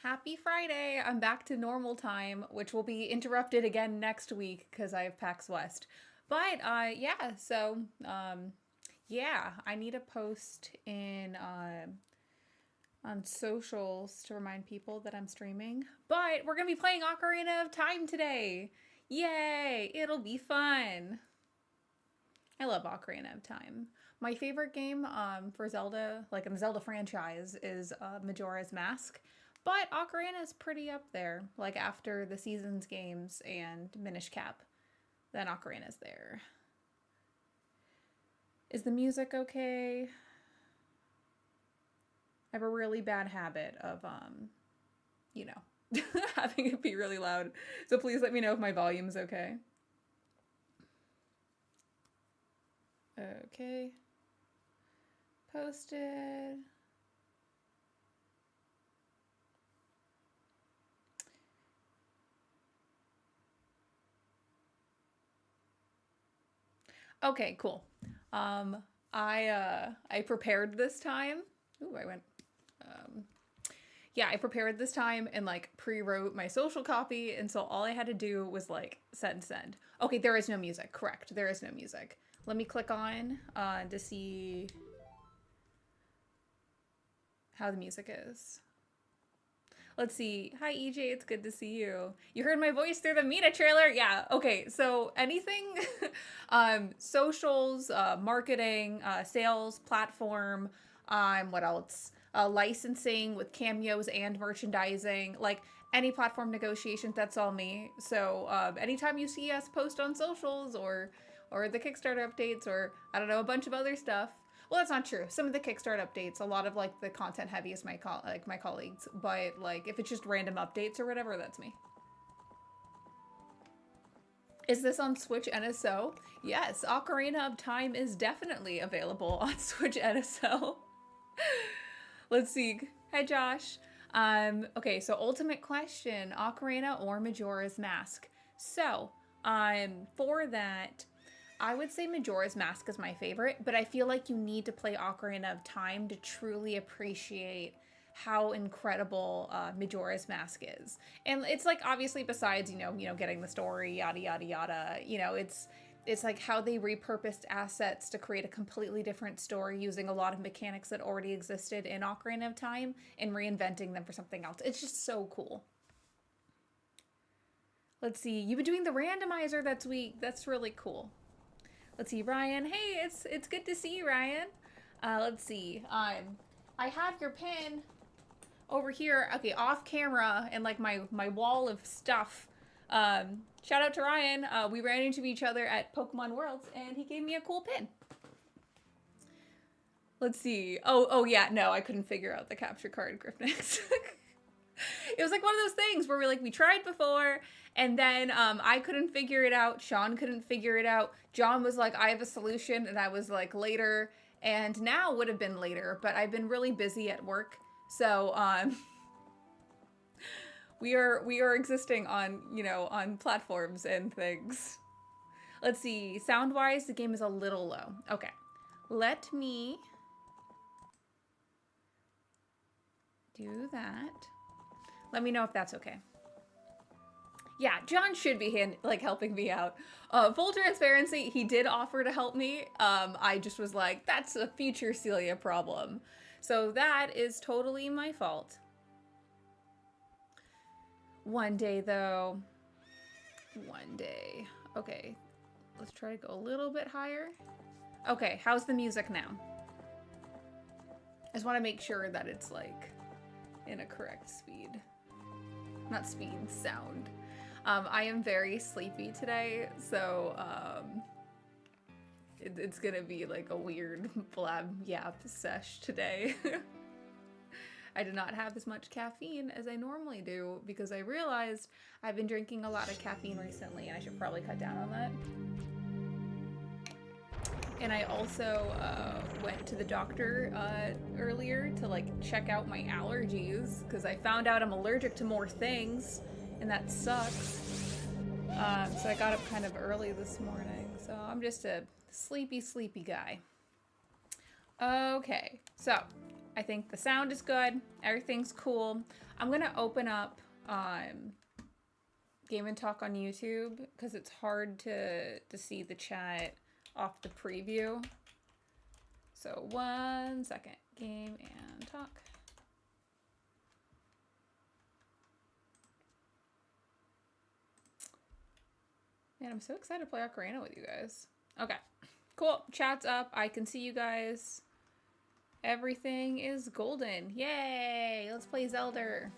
Happy Friday! I'm back to normal time, which will be interrupted again next week because I have PAX West. But yeah, yeah, I need a post in on socials to remind people that I'm streaming. But we're gonna be playing Ocarina of Time today. Yay! It'll be fun. I love Ocarina of Time. My favorite game for Zelda, like in the Zelda franchise, is Majora's Mask. But Ocarina is pretty up there. Like after the Seasons games and Minish Cap, then Ocarina's there. Is the music okay? I have a really bad habit of, you know, having it be really loud. So please let me know if my volume's okay. Okay. Posted. Okay, cool. Um, I prepared this time. Ooh, I went. Um, yeah, I prepared this time and like pre-wrote my social copy, and so all I had to do was like send. Okay, there is no music. Correct, there is no music. Let me click on to see how the music is. Let's see. Hi, EJ. It's good to see you. You heard my voice through the Meta trailer? Yeah. Okay. So anything, socials, marketing, sales, platform, what else? Licensing with cameos and merchandising, like any platform negotiations. That's all me. So anytime you see us post on socials or the Kickstarter updates or I don't know a bunch of other stuff, well, that's not true. Some of the Kickstart updates, a lot of like the content heavy is my colleagues, but like if it's just random updates or whatever, that's me. Is this on Switch NSO? Yes, Ocarina of Time is definitely available on Switch NSO. Let's see. Hi, Josh. Okay, so ultimate question: Ocarina or Majora's Mask? So, for that, I would say Majora's Mask is my favorite, but I feel like you need to play Ocarina of Time to truly appreciate how incredible Majora's Mask is. And it's like obviously besides, getting the story, yada yada yada, it's like how they repurposed assets to create a completely different story using a lot of mechanics that already existed in Ocarina of Time and reinventing them for something else. It's just so cool. Let's see. You've been doing the randomizer that's week. That's really cool. Let's see, Ryan. Hey, it's good to see you, Ryan. Let's see. I have your pin over here. Okay, off camera and like my wall of stuff. Shout out to Ryan. We ran into each other at Pokemon Worlds, and he gave me a cool pin. Let's see. Oh yeah. No, I couldn't figure out the capture card, Griffnix. It was like one of those things where we tried before and then I couldn't figure it out. Sean couldn't figure it out. John was like, I have a solution, and I was like later, and now would have been later, but I've been really busy at work. So we are existing on, on platforms and things. Let's see. Sound wise, the game is a little low. Okay. Let me do that. Let me know if that's okay. Yeah, John should be helping me out. Full transparency, he did offer to help me. I just was like, that's a future Celia problem. So that is totally my fault. One day, though. One day. Okay, let's try to go a little bit higher. Okay, how's the music now? I just want to make sure that it's like in a correct speed. Not speed, sound. I am very sleepy today, so it's gonna be like a weird blab yap sesh today. I did not have as much caffeine as I normally do because I realized I've been drinking a lot of caffeine recently and I should probably cut down on that. And I also went to the doctor earlier to like check out my allergies because I found out I'm allergic to more things, and that sucks. So I got up kind of early this morning. So I'm just a sleepy guy. Okay, so I think the sound is good. Everything's cool. I'm gonna open up Game and Talk on YouTube because it's hard to see the chat off the preview. So 1 second. Game and Talk. Man, I'm so excited to play Ocarina with you guys. Okay, cool. Chat's up. I can see you guys. Everything is golden. Yay! Let's play Zelda.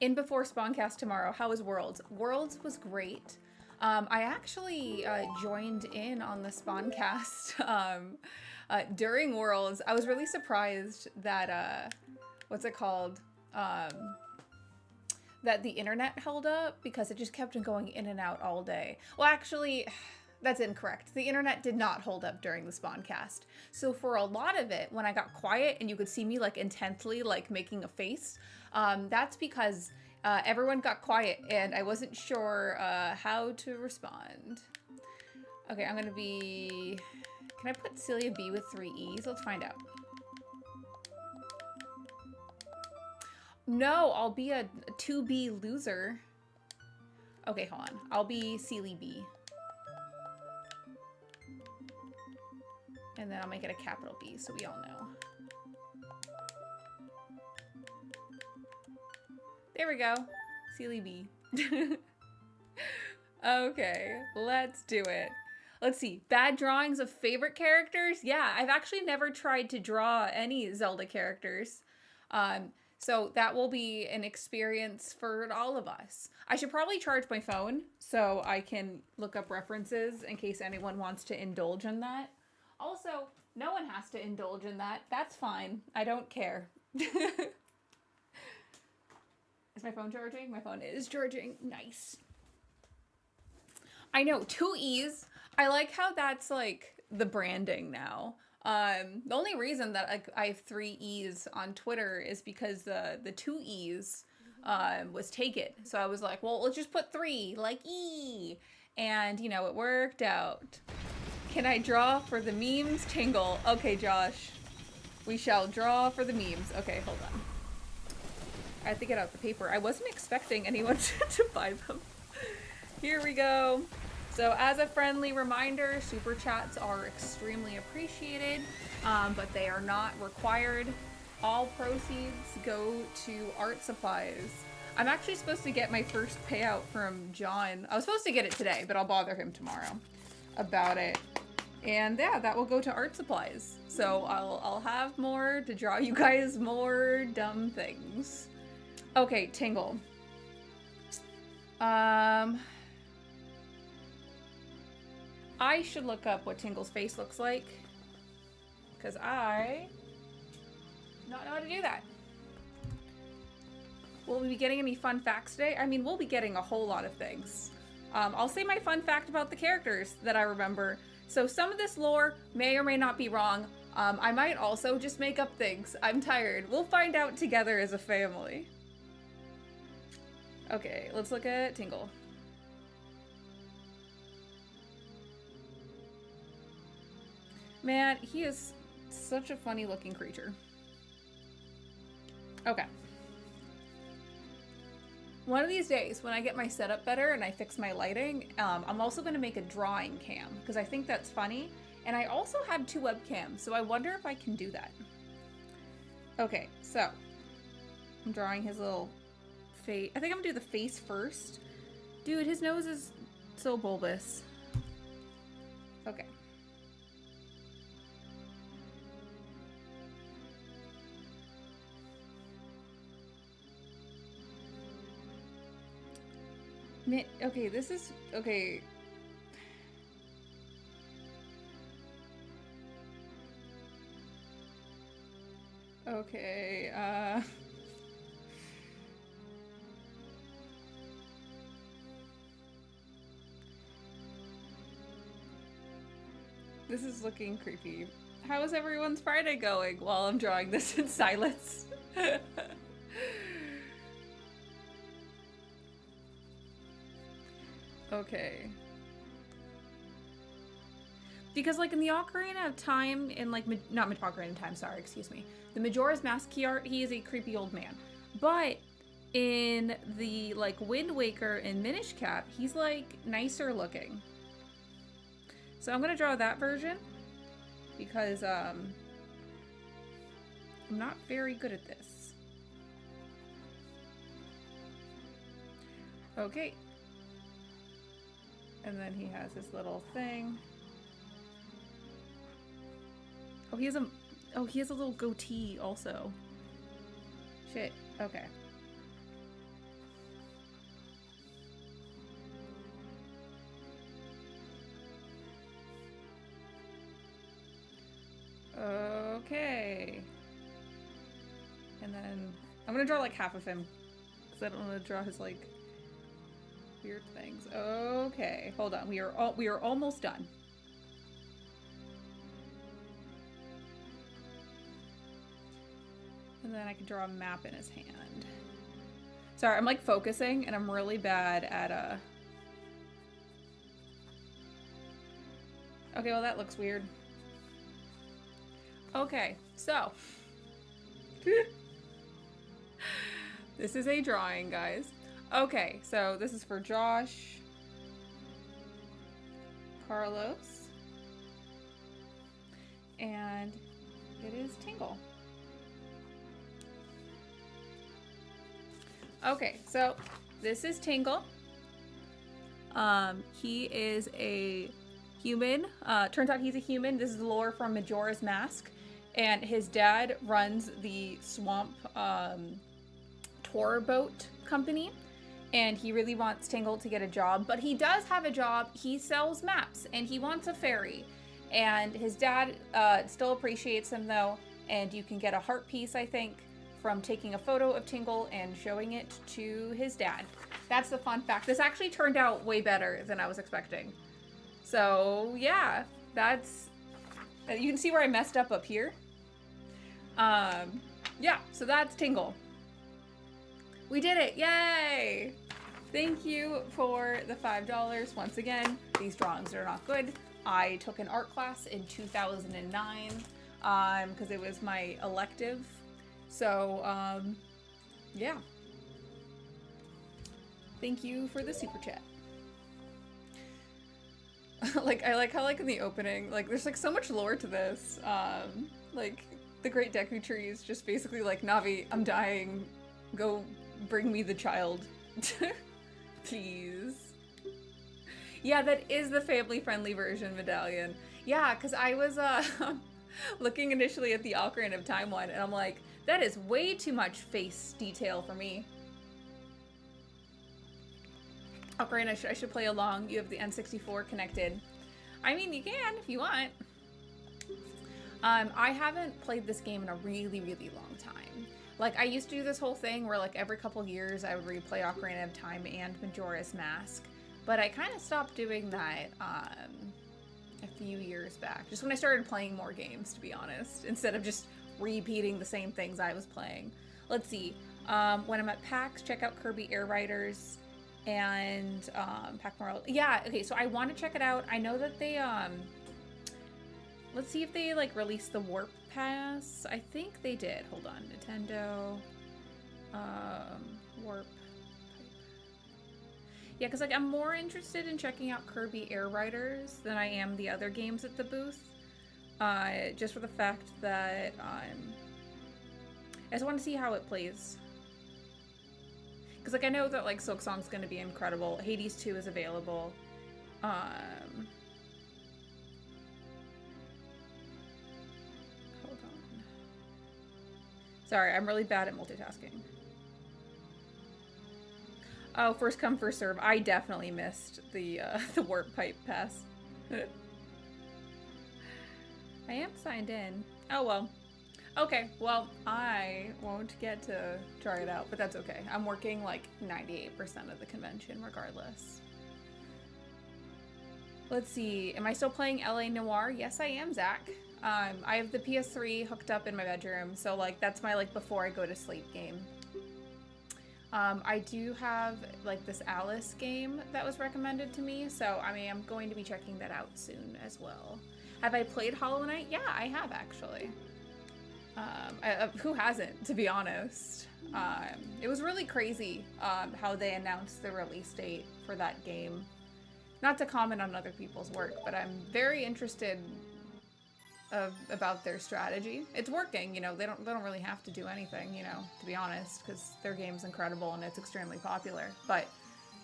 In before Spawncast tomorrow. How was Worlds? Worlds was great. I actually joined in on the Spawncast during Worlds. I was really surprised that, what's it called? That the internet held up because it just kept on going in and out all day. Well, actually, that's incorrect. The internet did not hold up during the Spawncast. So for a lot of it, when I got quiet and you could see me like intently like making a face, that's because everyone got quiet and I wasn't sure how to respond. Okay, I'm gonna be... Can I put Celia B with 3 E's? Let's find out. No, I'll be a 2B loser. Okay, hold on. I'll be Celie B. And then I'll make it a capital B so we all know. There we go. Celie B. Okay, let's do it. Let's see. Bad drawings of favorite characters? Yeah, I've actually never tried to draw any Zelda characters. So that will be an experience for all of us. I should probably charge my phone so I can look up references in case anyone wants to indulge in that. Also, no one has to indulge in that. That's fine. I don't care. Is my phone charging? My phone is charging. Nice. I know, 2 E's. I like how that's like the branding now. The only reason that I have 3 E's on Twitter is because the 2 E's was taken. So I was like, well, let's just put 3, like E. And, you know, it worked out. Can I draw for the memes, Tingle? Okay, Josh. We shall draw for the memes. Okay, hold on. I have to get out the paper. I wasn't expecting anyone to buy them. Here we go. So as a friendly reminder, super chats are extremely appreciated, but they are not required. All proceeds go to art supplies. I'm actually supposed to get my first payout from John. I was supposed to get it today, but I'll bother him tomorrow about it. And yeah, that will go to art supplies. So I'll have more to draw you guys more dumb things. Okay, Tingle. I should look up what Tingle's face looks like, because I do not know how to do that. Will we be getting any fun facts today? I mean, we'll be getting a whole lot of things. I'll say my fun fact about the characters that I remember. So some of this lore may or may not be wrong. I might also just make up things. I'm tired. We'll find out together as a family. Okay, let's look at Tingle. Man, he is such a funny looking creature. Okay. One of these days, when I get my setup better and I fix my lighting, I'm also going to make a drawing cam, because I think that's funny. And I also have 2 webcams, so I wonder if I can do that. Okay, so I'm drawing his little face. I think I'm going to do the face first. Dude, his nose is so bulbous. Okay. Okay, this is... Okay. Okay, this is looking creepy. How is everyone's Friday going while I'm drawing this in silence? Okay. Because, like, in the Ocarina of Time, in, like, not Ocarina of Time, sorry, excuse me. The Majora's Mask key art, he is a creepy old man. But in the, like, Wind Waker and Minish Cap, he's, like, nicer looking. So I'm gonna draw that version. Because, I'm not very good at this. Okay. And then he has this little thing. Oh, he has a little goatee also. Shit. Okay. Okay. And then I'm gonna draw like half of him because I don't want to draw his like weird things. Okay, hold on. We are almost done. And then I can draw a map in his hand. Sorry, I'm like focusing and I'm really bad at Okay, well that looks weird. Okay, so this is a drawing, guys. Okay, so this is for Josh, Carlos, and it is Tingle. Okay, so this is Tingle. He is a human. Turns out he's a human. This is lore from Majora's Mask. And his dad runs the swamp tour boat company. And he really wants Tingle to get a job. But he does have a job. He sells maps. And he wants a ferry. And his dad still appreciates him, though. And you can get a heart piece, I think, from taking a photo of Tingle and showing it to his dad. That's the fun fact. This actually turned out way better than I was expecting. So, yeah. That's... You can see where I messed up here. Yeah, so that's Tingle. We did it, yay! Thank you for the $5. Once again, these drawings are not good. I took an art class in 2009, because it was my elective. So, yeah. Thank you for the super chat. I like how, like, in the opening, like, there's, like, so much lore to this. Like, the Great Deku Tree is just basically like, Navi, I'm dying. Go bring me the child. Please. Yeah, that is the family-friendly version, Medallion. Yeah, because I was looking initially at the Ocarina of Time one, and I'm like, that is way too much face detail for me. Ocarina, I should play along. You have the N64 connected. I mean, you can if you want. I haven't played this game in a really, really long time. Like, I used to do this whole thing where, like, every couple years I would replay Ocarina of Time and Majora's Mask. But I kind of stopped doing that a few years back. Just when I started playing more games, to be honest. Instead of just repeating the same things I was playing. Let's see. When I'm at PAX, check out Kirby Air Riders and Pac Moral. Yeah, okay, so I want to check it out. I know that they... Let's see if they, like, released the Warp Pass. I think they did. Hold on. Nintendo. Warp. Yeah, because, like, I'm more interested in checking out Kirby Air Riders than I am the other games at the booth. Just for the fact that, I just want to see how it plays. Because, like, I know that, like, Silk Song's going to be incredible. Hades 2 is available. Sorry, I'm really bad at multitasking. Oh, first come, first serve. I definitely missed the warp pipe pass. I am signed in. Oh, well. Okay, well, I won't get to try it out, but that's okay. I'm working like 98% of the convention regardless. Let's see. Am I still playing LA Noire? Yes, I am, Zach. I have the PS3 hooked up in my bedroom, so, like, that's my, like, before I go to sleep game. I do have, like, this Alice game that was recommended to me, so, I mean, I'm going to be checking that out soon as well. Have I played Hollow Knight? Yeah, I have actually. Who hasn't, to be honest? It was really crazy how they announced the release date for that game. Not to comment on other people's work, but I'm very interested about their strategy. It's working, you know. They don't really have to do anything, you know, to be honest, because their game's incredible and it's extremely popular. But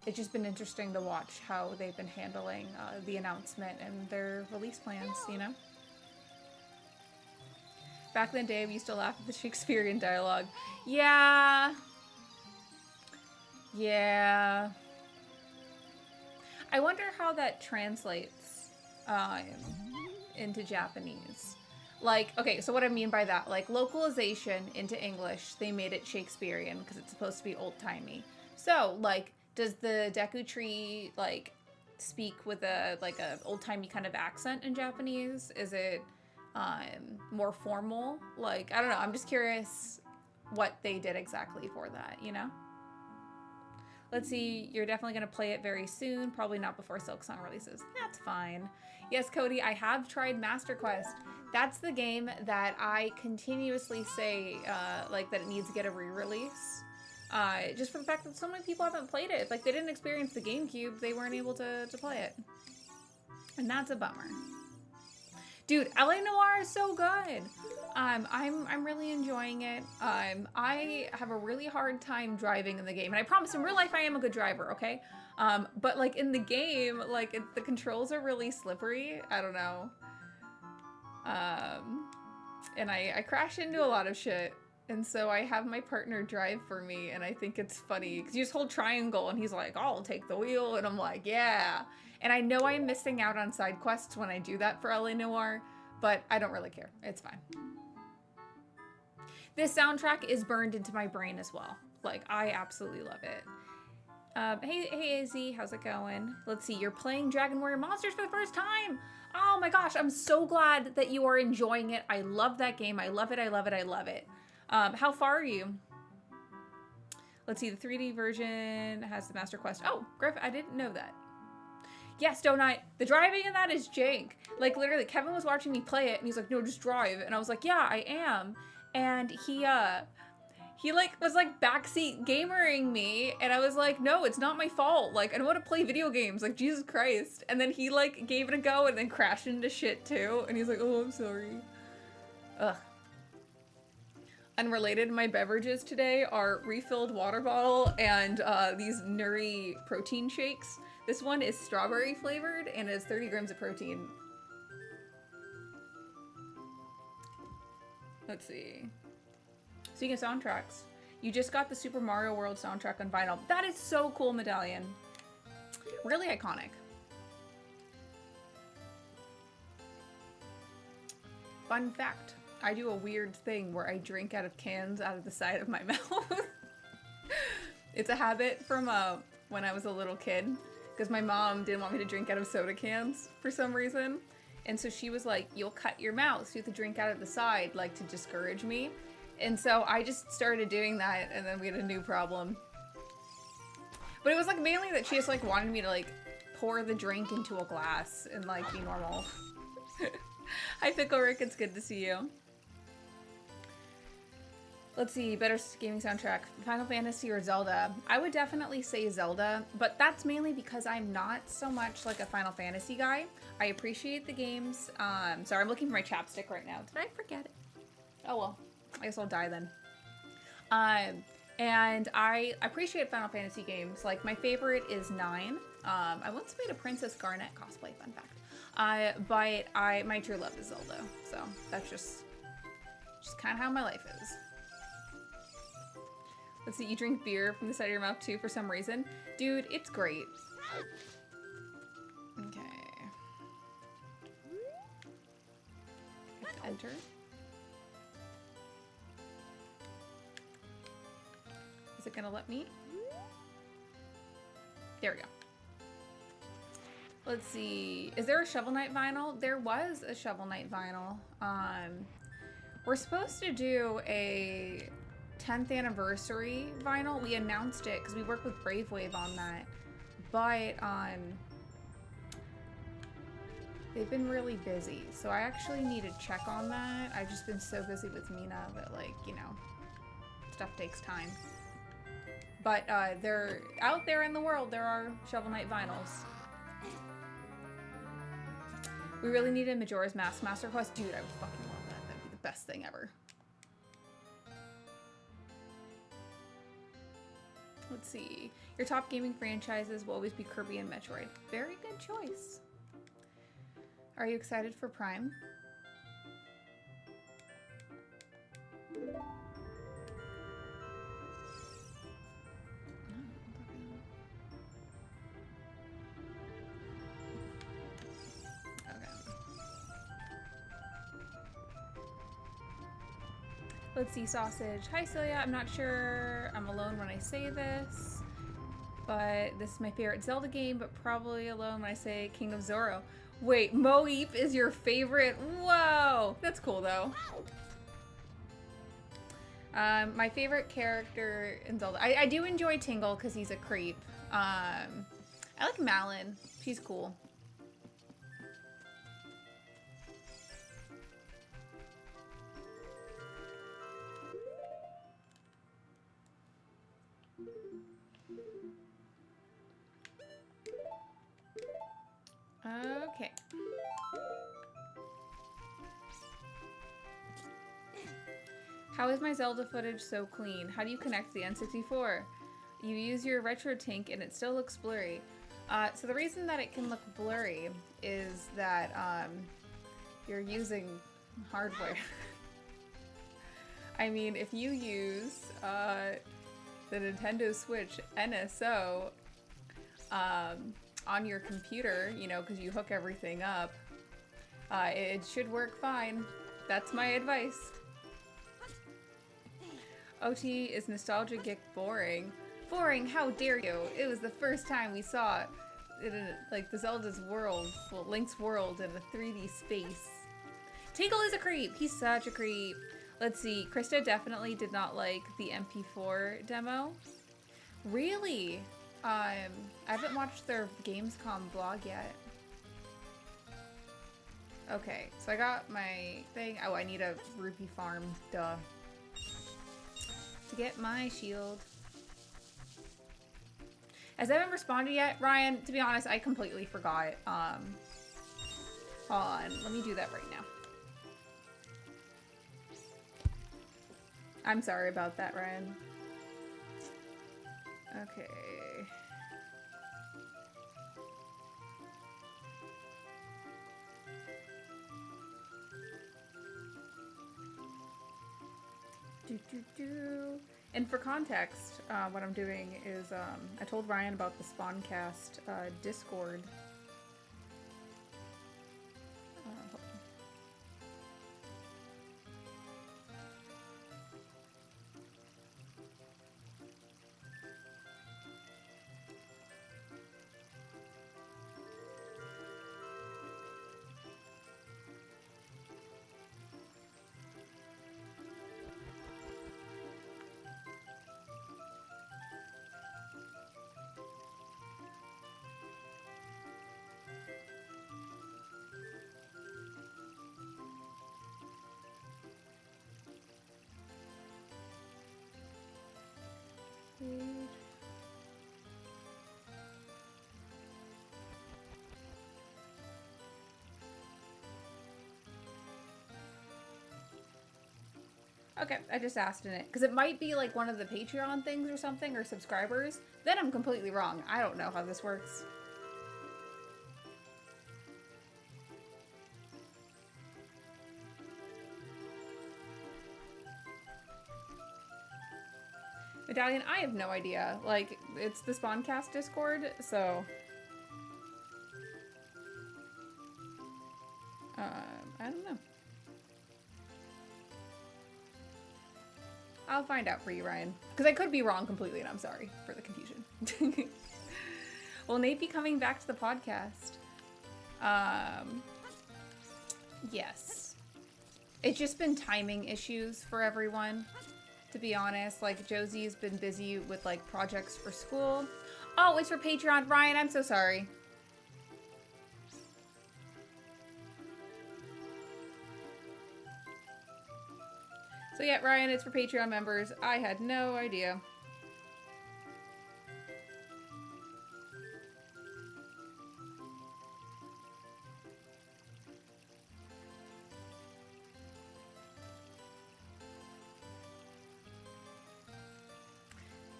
it's just been interesting to watch how they've been handling the announcement and their release plans, you know. Back in the day, we used to laugh at the Shakespearean dialogue. Yeah. Yeah. I wonder how that translates into Japanese. Like, okay, so what I mean by that, like localization into English, they made it Shakespearean because it's supposed to be old-timey. So, like, does the Deku Tree, like, speak with a old-timey kind of accent in Japanese? Is it more formal? Like, I don't know, I'm just curious what they did exactly for that, you know? Let's see, you're definitely going to play it very soon, probably not before Silksong releases. That's fine. Yes, Cody, I have tried Master Quest. That's the game that I continuously say, like, that it needs to get a re-release. Just for the fact that so many people haven't played it. Like, they didn't experience the GameCube, they weren't able to play it. And that's a bummer. Dude, LA Noire is so good. I'm really enjoying it. I have a really hard time driving in the game, and I promise in real life I am a good driver, okay? But like in the game, like the controls are really slippery. I don't know. And I crash into a lot of shit, and so I have my partner drive for me, and I think it's funny because you just hold triangle, and he's like, "I'll take the wheel," and I'm like, "Yeah." And I know I'm missing out on side quests when I do that for LA Noire, but I don't really care. It's fine. This soundtrack is burned into my brain as well. Like, I absolutely love it. Hey, AZ, how's it going? Let's see, you're playing Dragon Warrior Monsters for the first time. Oh my gosh, I'm so glad that you are enjoying it. I love that game. I love it, I love it, I love it. How far are you? Let's see, the 3D version has the Master Quest. Oh, Griff, I didn't know that. Yes, Donut. The driving in that is jank. Like, literally, Kevin was watching me play it, and he's like, no, just drive. And I was like, yeah, I am. And he like, was, like, backseat gamering me, and I was like, no, it's not my fault. Like, I don't want to play video games. Like, Jesus Christ. And then he, like, gave it a go and then crashed into shit, too. And he's like, oh, I'm sorry. Ugh. Unrelated, my beverages today are refilled water bottle and these Nuri protein shakes. This one is strawberry flavored and has 30 grams of protein. Let's see. Speaking of soundtracks, you just got the Super Mario World soundtrack on vinyl. That is so cool, Medallion. Really iconic. Fun fact, I do a weird thing where I drink out of cans out of the side of my mouth. It's a habit from when I was a little kid, because my mom didn't want me to drink out of soda cans for some reason. And so she was like, you'll cut your mouth, so you have to drink out of the side, like to discourage me. And so I just started doing that, and then we had a new problem. But it was like mainly that she just like wanted me to like pour the drink into a glass and like be normal. Hi Pickle Rick, it's good to see you. Let's see, better gaming soundtrack, Final Fantasy or Zelda? I would definitely say Zelda, but that's mainly because I'm not so much like a Final Fantasy guy. I appreciate the games. Sorry, I'm looking for my chapstick right now. Did I forget it? Oh well, I guess I'll die then. And I appreciate Final Fantasy games. Like, my favorite is 9. I once made a Princess Garnet cosplay, fun fact. But my true love is Zelda. So that's just kind of how my life is. Let's see, you drink beer from the side of your mouth too for some reason. Dude, it's great. Okay. Enter. Is it gonna let me? There we go. Let's see. Is there a Shovel Knight vinyl? There was a Shovel Knight vinyl. We're supposed to do a 10th anniversary vinyl. We announced it because we worked with Brave Wave on that. But They've been really busy, so I actually need to check on that. I've just been so busy with Mina that, like, you know, stuff takes time. But they're out there in the world. There are Shovel Knight vinyls. We really need a Majora's Mask Master Quest. Dude, I would fucking love that. That'd be the best thing ever. Let's see. Your top gaming franchises will always be Kirby and Metroid. Very good choice. Are you excited for Prime? Let's see, Sausage. Hi, Celia. I'm not sure I'm alone when I say this, but this is my favorite Zelda game, but probably alone when I say King of Zoro. Wait, Moeep is your favorite? Whoa! That's cool, though. My favorite character in Zelda... I do enjoy Tingle, because he's a creep. I like Malin. She's cool. Okay. How is my Zelda footage so clean? How do you connect the N64? You use your retro tank and it still looks blurry. So the reason that it can look blurry is that you're using hardware. I mean, if you use the Nintendo Switch NSO on your computer, you know, because you hook everything up, it should work fine. That's my advice. OT is nostalgic, boring. Boring? How dare you? It was the first time we saw it in, like, the Zelda's world, well, Link's world in a 3D space. Tingle is a creep. He's such a creep. Let's see. Krista definitely did not like the MP4 demo. Really? I haven't watched their Gamescom vlog yet. Okay, so I got my thing. Oh, I need a rupee farm. Duh. To get my shield. Has anyone responded yet? Ryan, to be honest, I completely forgot. Hold on. Let me do that right now. I'm sorry about that, Ryan. Okay. And for context, what I'm doing is I told Ryan about the Spawncast Discord. Okay, I just asked in it because it might be like one of the Patreon things or something, or subscribers. Then I'm completely wrong. I don't know how this works. Medallion, I have no idea. Like, it's the Spawncast Discord, so... I don't know. I'll find out for you, Ryan. Because I could be wrong completely, and I'm sorry for the confusion. Will Nate be coming back to the podcast? Yes. It's just been timing issues for everyone. To be honest, like, Josie's been busy with, like, projects for school. Oh, it's for Patreon. Ryan, I'm so sorry. So yeah, Ryan, it's for Patreon members. I had no idea.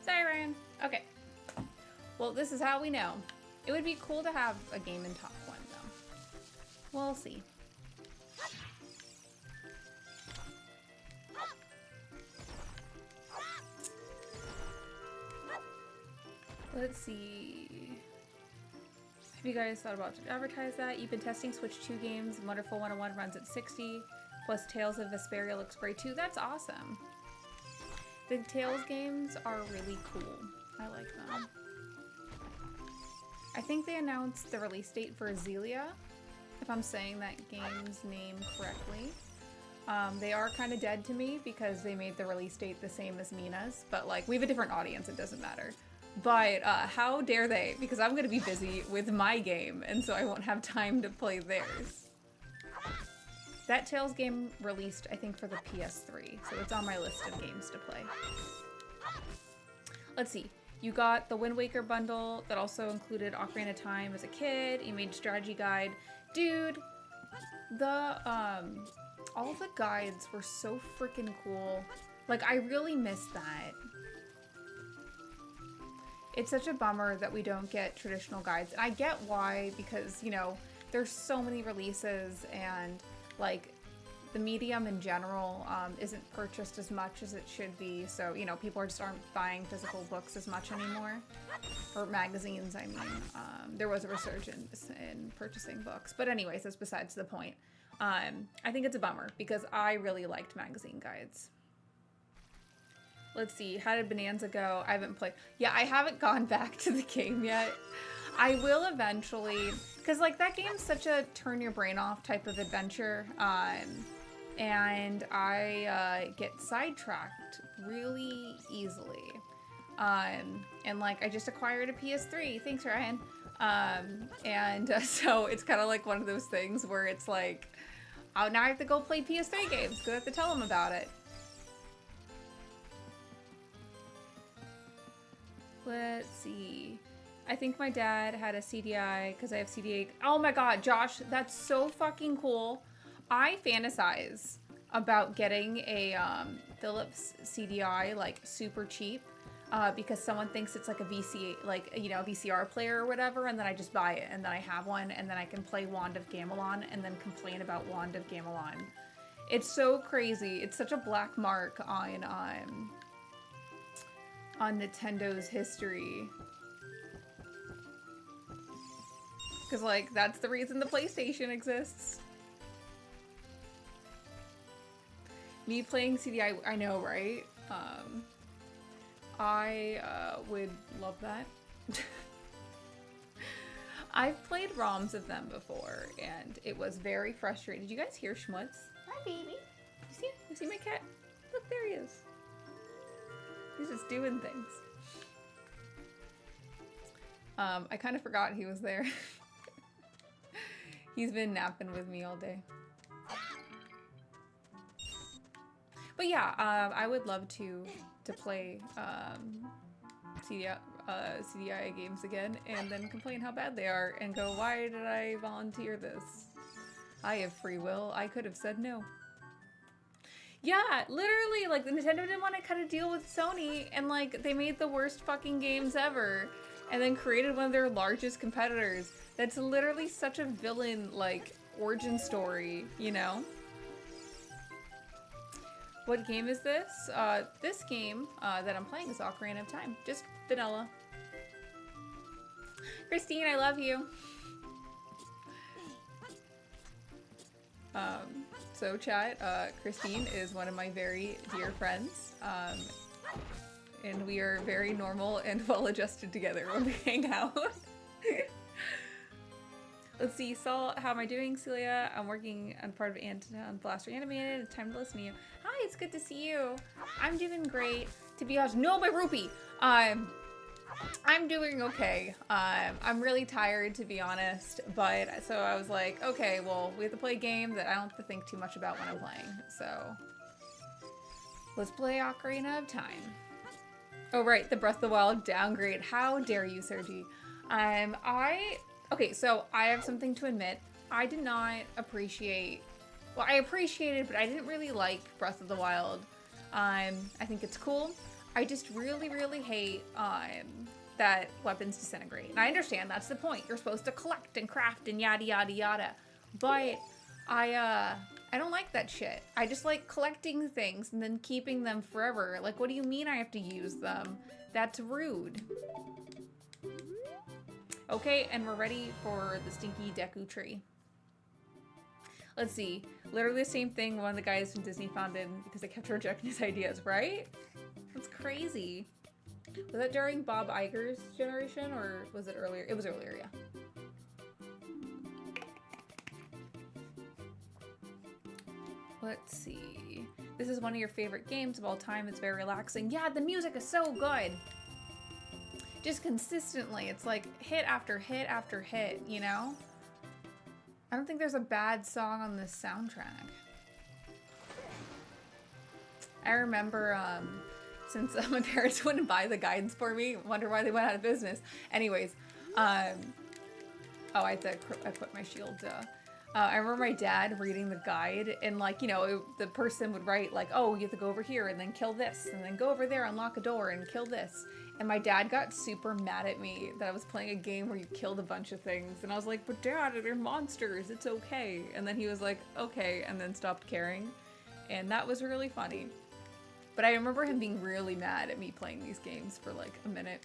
Sorry, Ryan. Okay. Well, this is how we know. It would be cool to have a game in top 1, though. We'll see. Let's see. Have you guys thought about to advertise that? You've been testing Switch 2 games. Wonderful 101 runs at 60. Plus Tales of Vesperia looks great too. That's awesome. The Tales games are really cool. I like them. I think they announced the release date for Azealia, if I'm saying that game's name correctly. They are kind of dead to me because they made the release date the same as Mina's, but like we have a different audience, it doesn't matter. But how dare they? Because I'm going to be busy with my game, and so I won't have time to play theirs. That Tales game released, I think, for the PS3, so it's on my list of games to play. Let's see. You got the Wind Waker bundle that also included Ocarina of Time as a kid. You made strategy guide. Dude, all the guides were so freaking cool. Like, I really miss that. It's such a bummer that we don't get traditional guides. And I get why, because, you know, there's so many releases and, like, the medium in general isn't purchased as much as it should be. So, you know, people just aren't buying physical books as much anymore. Or magazines, I mean. There was a resurgence in purchasing books. But anyways, that's besides the point. I think it's a bummer because I really liked magazine guides. Let's see, how did Bonanza go? I haven't played. Yeah, I haven't gone back to the game yet. I will eventually, because like that game's such a turn your brain off type of adventure. And I get sidetracked really easily. And like I just acquired a PS3. Thanks, Ryan. So it's kind of like one of those things where it's like, oh, now I have to go play PS3 games because I have to tell them about it. Let's see. I think my dad had a CDI because I have CDA. Oh my god, Josh, that's so fucking cool. I fantasize about getting a Philips CDI like super cheap because someone thinks it's like a VCR player or whatever, and then I just buy it and then I have one and then I can play Wand of Gamelon and then complain about Wand of Gamelon. It's so crazy. It's such a black mark on Nintendo's history. Because, like, that's the reason the PlayStation exists. Me playing CDI, I know, right? I would love that. I've played ROMs of them before, and it was very frustrating. Did you guys hear Schmutz? Hi, baby. You see my cat? Look, there he is. He's just doing things. I kind of forgot he was there. He's been napping with me all day. But yeah, I would love to play CDI games again and then complain how bad they are and go, why did I volunteer this? I have free will. I could have said no. Yeah, literally, like, Nintendo didn't want to cut a deal with Sony, and, like, they made the worst fucking games ever, and then created one of their largest competitors. That's literally such a villain, like, origin story, you know? What game is this? This game that I'm playing is Ocarina of Time. Just vanilla. Christine, I love you. So chat, Christine is one of my very dear friends, and we are very normal and well-adjusted together when we hang out. Let's see, Saul, how am I doing, Celia? I'm working on part of Anton Blaster Animated. It's time to listen to you. Hi, it's good to see you. I'm doing great. To be honest, no, my rupee! I'm doing okay. I'm really tired, to be honest, but so I was like, okay, well, we have to play a game that I don't have to think too much about when I'm playing, so Let's play Ocarina of Time. Oh, right, the Breath of the Wild downgrade. How dare you, Sergi? Okay, so I have something to admit. I did not appreciate, well, I appreciated, but I didn't really like Breath of the Wild. I think it's cool. I just really, really hate, that weapons disintegrate. And I understand that's the point. You're supposed to collect and craft and yada, yada, yada. But I don't like that shit. I just like collecting things and then keeping them forever. Like, what do you mean I have to use them? That's rude. Okay, and we're ready for the stinky Deku tree. Let's see. Literally the same thing one of the guys from Disney found in because they kept rejecting his ideas, right? That's crazy. Was that during Bob Iger's generation or was it earlier? It was earlier, yeah. Let's see. This is one of your favorite games of all time. It's very relaxing. Yeah, the music is so good. Just consistently. It's like hit after hit after hit, you know? I don't think there's a bad song on this soundtrack. I remember, since my parents wouldn't buy the guides for me, wonder why they went out of business. Anyways, oh, I put my shield, I remember my dad reading the guide and like, you know, the person would write like, oh, you have to go over here and then kill this and then go over there, unlock a door and kill this. And my dad got super mad at me that I was playing a game where you killed a bunch of things. And I was like, but Dad, they're monsters. It's okay. And then he was like, okay, and then stopped caring. And that was really funny. But I remember him being really mad at me playing these games for like a minute.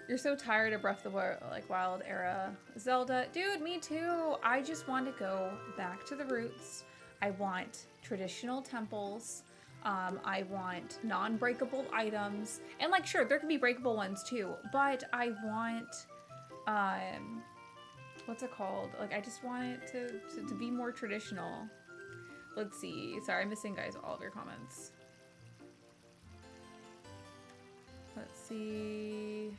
You're so tired of Breath of the Wild era Zelda. Dude, me too. I just want to go back to the roots. I want traditional temples. I want non-breakable items. And like, sure, there can be breakable ones too, but I want, what's it called? Like, I just want it to be more traditional. Let's see. Sorry, I'm missing, guys, all of your comments. Let's see.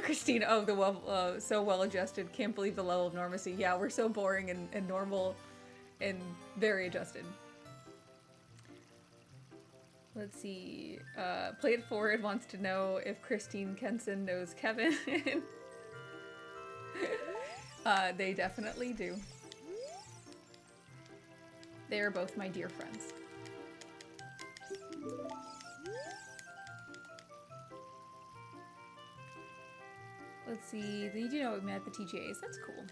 Christina, oh, the so well-adjusted. Can't believe the level of normacy. Yeah, we're so boring and normal and very adjusted. Let's see. Play It Forward wants to know if Christine Kenson knows Kevin. They definitely do. They are both my dear friends. Let's see. You do know we met at the TGAs. That's cool.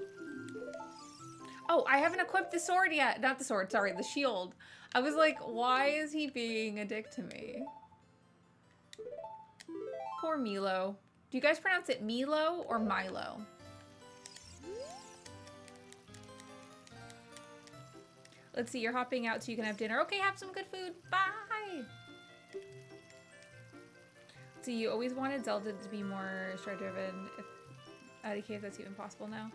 Oh, I haven't equipped the sword yet. Not the sword, sorry, the shield. I was like, why is he being a dick to me? Poor Milo. Do you guys pronounce it Milo or Milo? Let's see, you're hopping out so you can have dinner. Okay, have some good food. Bye! See, you always wanted Zelda to be more story-driven. I don't know if that's even possible now.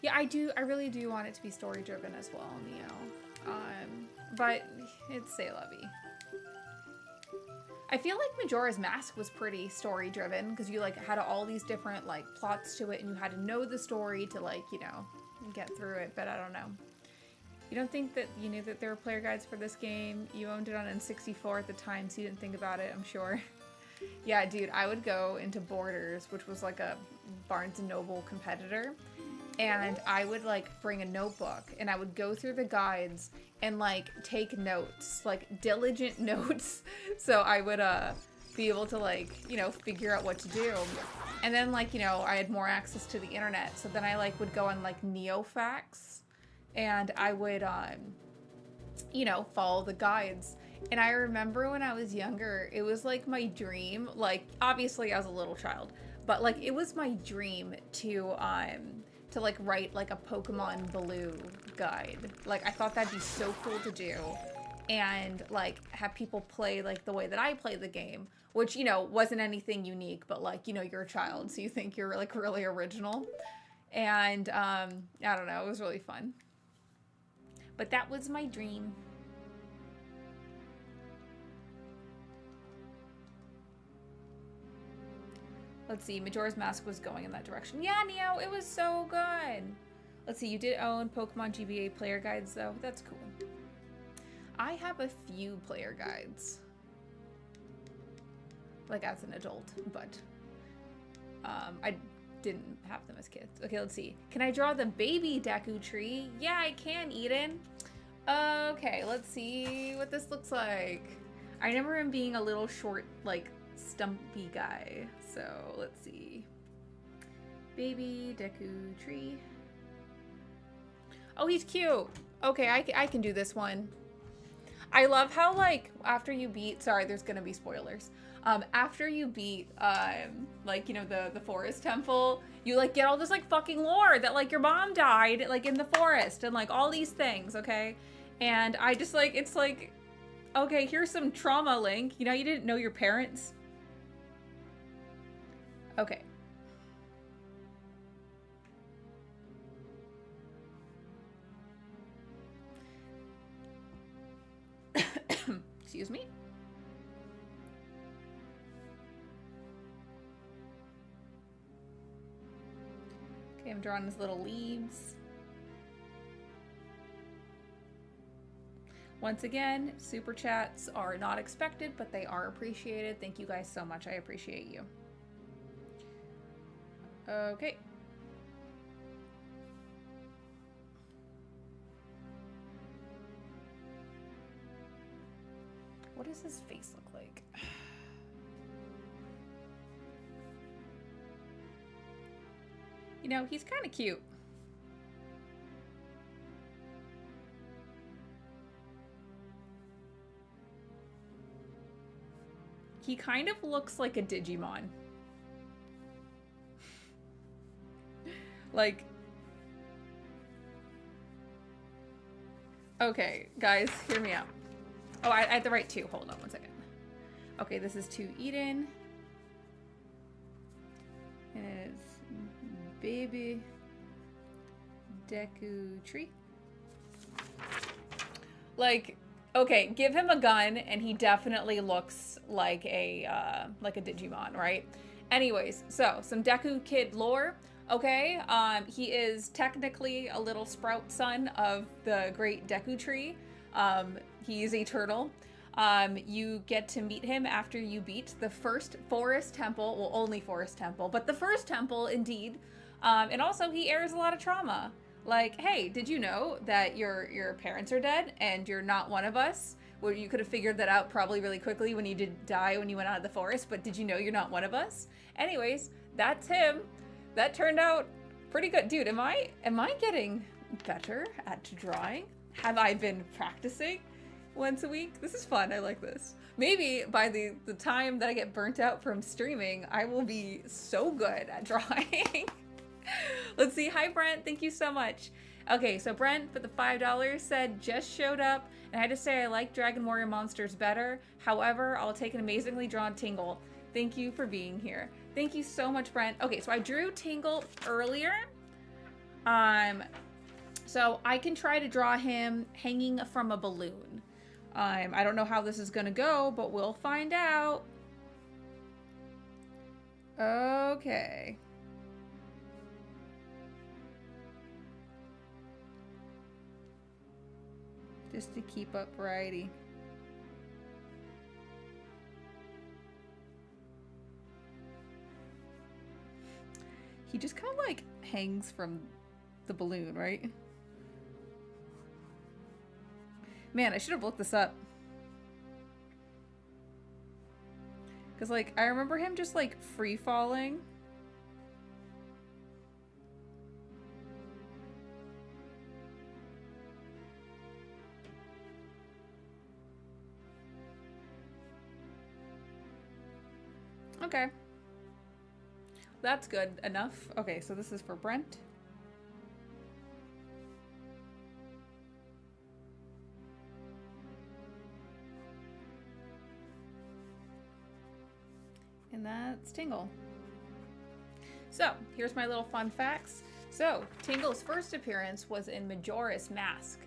Yeah, I do. I really do want it to be story-driven as well, Neo. But it's c'est la vie. I feel like Majora's Mask was pretty story-driven because you like had all these different like plots to it, and you had to know the story to like, you know, get through it. But I don't know. You don't think that you knew that there were player guides for this game? You owned it on N64 at the time, so you didn't think about it, I'm sure. Yeah, dude, I would go into Borders, which was like a Barnes & Noble competitor, and I would like bring a notebook and I would go through the guides and like take notes, like diligent notes, so I would be able to like, you know, figure out what to do. And then like, you know, I had more access to the internet, so then I like would go on like NeoFax and I would you know, follow the guides. And I remember when I was younger, it was like my dream, like obviously I was a little child, but like it was my dream to like write like a Pokemon Blue guide. Like I thought that'd be so cool to do and like have people play like the way that I play the game, which, you know, wasn't anything unique, but like, you know, you're a child, so you think you're like really original. And I don't know, it was really fun. But that was my dream. Let's see, Majora's Mask was going in that direction. Yeah, Neo, it was so good. Let's see, you did own Pokemon GBA player guides though. That's cool. I have a few player guides. Like as an adult, but I didn't have them as kids. Okay, let's see. Can I draw the baby Deku tree? Yeah, I can, Eden. Okay, let's see what this looks like. I remember him being a little short, like, stumpy guy. So, let's see. Baby Deku tree. Oh, he's cute. Okay, I can do this one. I love how, like, after you beat... Sorry, there's gonna be spoilers. After you beat, like, you know, the forest temple, you, like, get all this, like, fucking lore that, like, your mom died, like, in the forest and, like, all these things, okay? And I just, like, it's like, okay, here's some trauma, Link. You know, you didn't know your parents. Okay. Excuse me. Okay, I'm drawing his little leaves. Once again, super chats are not expected, but they are appreciated. Thank you guys so much. I appreciate you. Okay. What does his face look like? You know, he's kind of cute. He kind of looks like a Digimon. Like... Okay, guys, hear me out. Oh, I had the right two. Hold on one second. Okay, this is to Eden. And it's baby Deku tree. Like, okay, give him a gun and he definitely looks like a Digimon, right? Anyways, so some Deku Kid lore. Okay, he is technically a little sprout son of the great Deku tree. He's a turtle. You get to meet him after you beat the first forest temple. Well, only forest temple, but the first temple indeed. And also he airs a lot of trauma. Like, hey, did you know that your parents are dead and you're not one of us? Well, you could have figured that out probably really quickly when you did die when you went out of the forest, but did you know you're not one of us? Anyways, that's him. That turned out pretty good. Dude, am I getting better at drawing? Have I been practicing once a week? This is fun. I like this. Maybe by the time that I get burnt out from streaming, I will be so good at drawing. Let's see. Hi, Brent. Thank you so much. Okay, so Brent for the $5 said, just showed up, and I had to say I like Dragon Warrior Monsters better. However, I'll take an amazingly drawn Tingle. Thank you for being here. Thank you so much, Brent. Okay, so I drew Tingle earlier. So I can try to draw him hanging from a balloon. I don't know how this is gonna go, but we'll find out. Okay. Just to keep up variety. He just kind of like hangs from the balloon, right? Man, I should have looked this up. Because, like, I remember him just, like, free falling. Okay. That's good enough. Okay, so this is for Brent. And that's Tingle. So, here's my little fun facts. So, Tingle's first appearance was in Majora's Mask.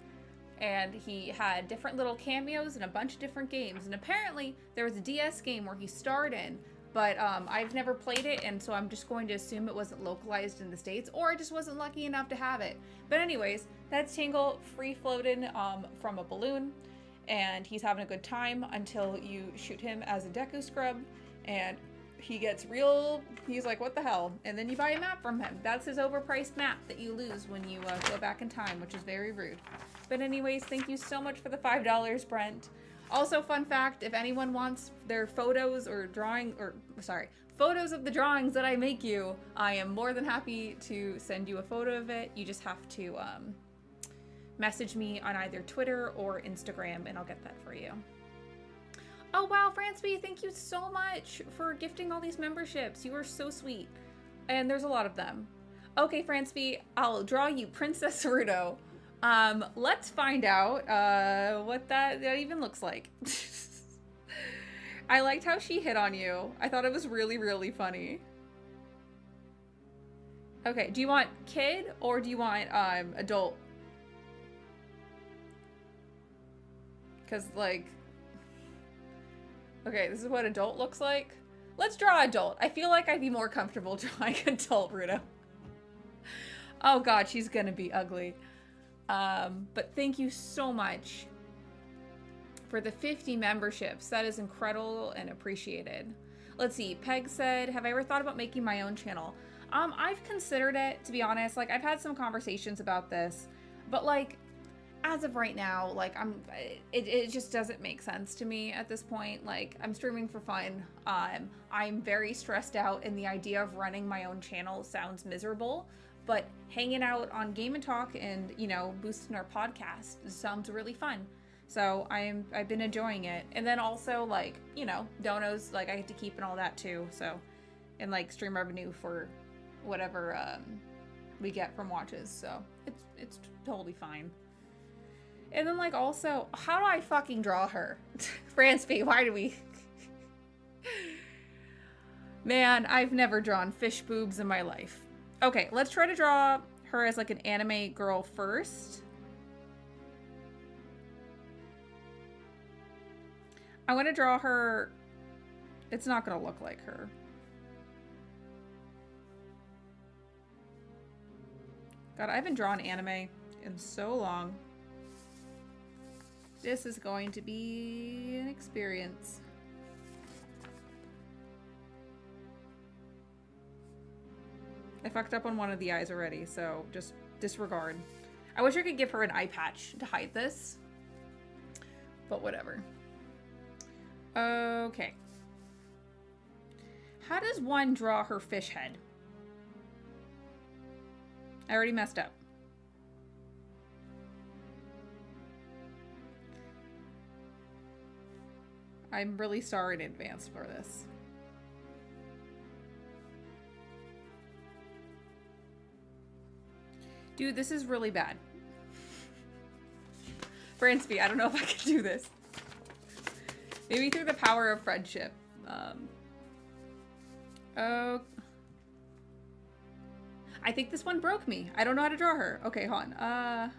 And he had different little cameos in a bunch of different games. And apparently, there was a DS game where he starred in but I've never played it, and so I'm just going to assume it wasn't localized in the States, or I just wasn't lucky enough to have it. But anyways, that's Tingle free floating from a balloon, and he's having a good time until you shoot him as a Deku Scrub, and he gets real, he's like, what the hell? And then you buy a map from him. That's his overpriced map that you lose when you go back in time, which is very rude. But anyways, thank you so much for the $5, Brent. Also, fun fact, if anyone wants their photos or photos of the drawings that I make you, I am more than happy to send you a photo of it. You just have to message me on either Twitter or Instagram, and I'll get that for you. Oh wow, Franceby, thank you so much for gifting all these memberships. You are so sweet. And there's a lot of them. Okay, Franceby, I'll draw you Princess Ruto. Let's find out what that even looks like. I liked how she hit on you. I thought it was really, really funny. Okay, do you want kid or do you want adult? Because like, okay, this is what adult looks like. Let's draw adult. I feel like I'd be more comfortable drawing adult Ruto. Oh god, she's gonna be ugly. But thank you so much for the 50 memberships. That is incredible and appreciated. Let's see. Peg said, have I ever thought about making my own channel? I've considered it, to be honest. Like, I've had some conversations about this, but like, as of right now, like it just doesn't make sense to me at this point. Like, I'm streaming for fun. I'm very stressed out, and the idea of running my own channel sounds miserable, but hanging out on Game and Talk and, you know, boosting our podcast sounds really fun. So I've been enjoying it. And then also, like, you know, donos, like, I get to keep and all that too. So, and like stream revenue for whatever we get from watches. So it's totally fine. And then, like, also, how do I fucking draw her? Franceby, why do we? Man, I've never drawn fish boobs in my life. Okay, let's try to draw her as like an anime girl first. I want to draw her. It's not going to look like her. God, I haven't drawn anime in so long. This is going to be an experience. I fucked up on one of the eyes already, so just disregard. I wish I could give her an eye patch to hide this, but whatever. Okay. How does one draw her fish head? I already messed up. I'm really sorry in advance for this. Dude, this is really bad. Franceby, I don't know if I can do this. Maybe through the power of friendship. Oh. I think this one broke me. I don't know how to draw her. Okay, hold on.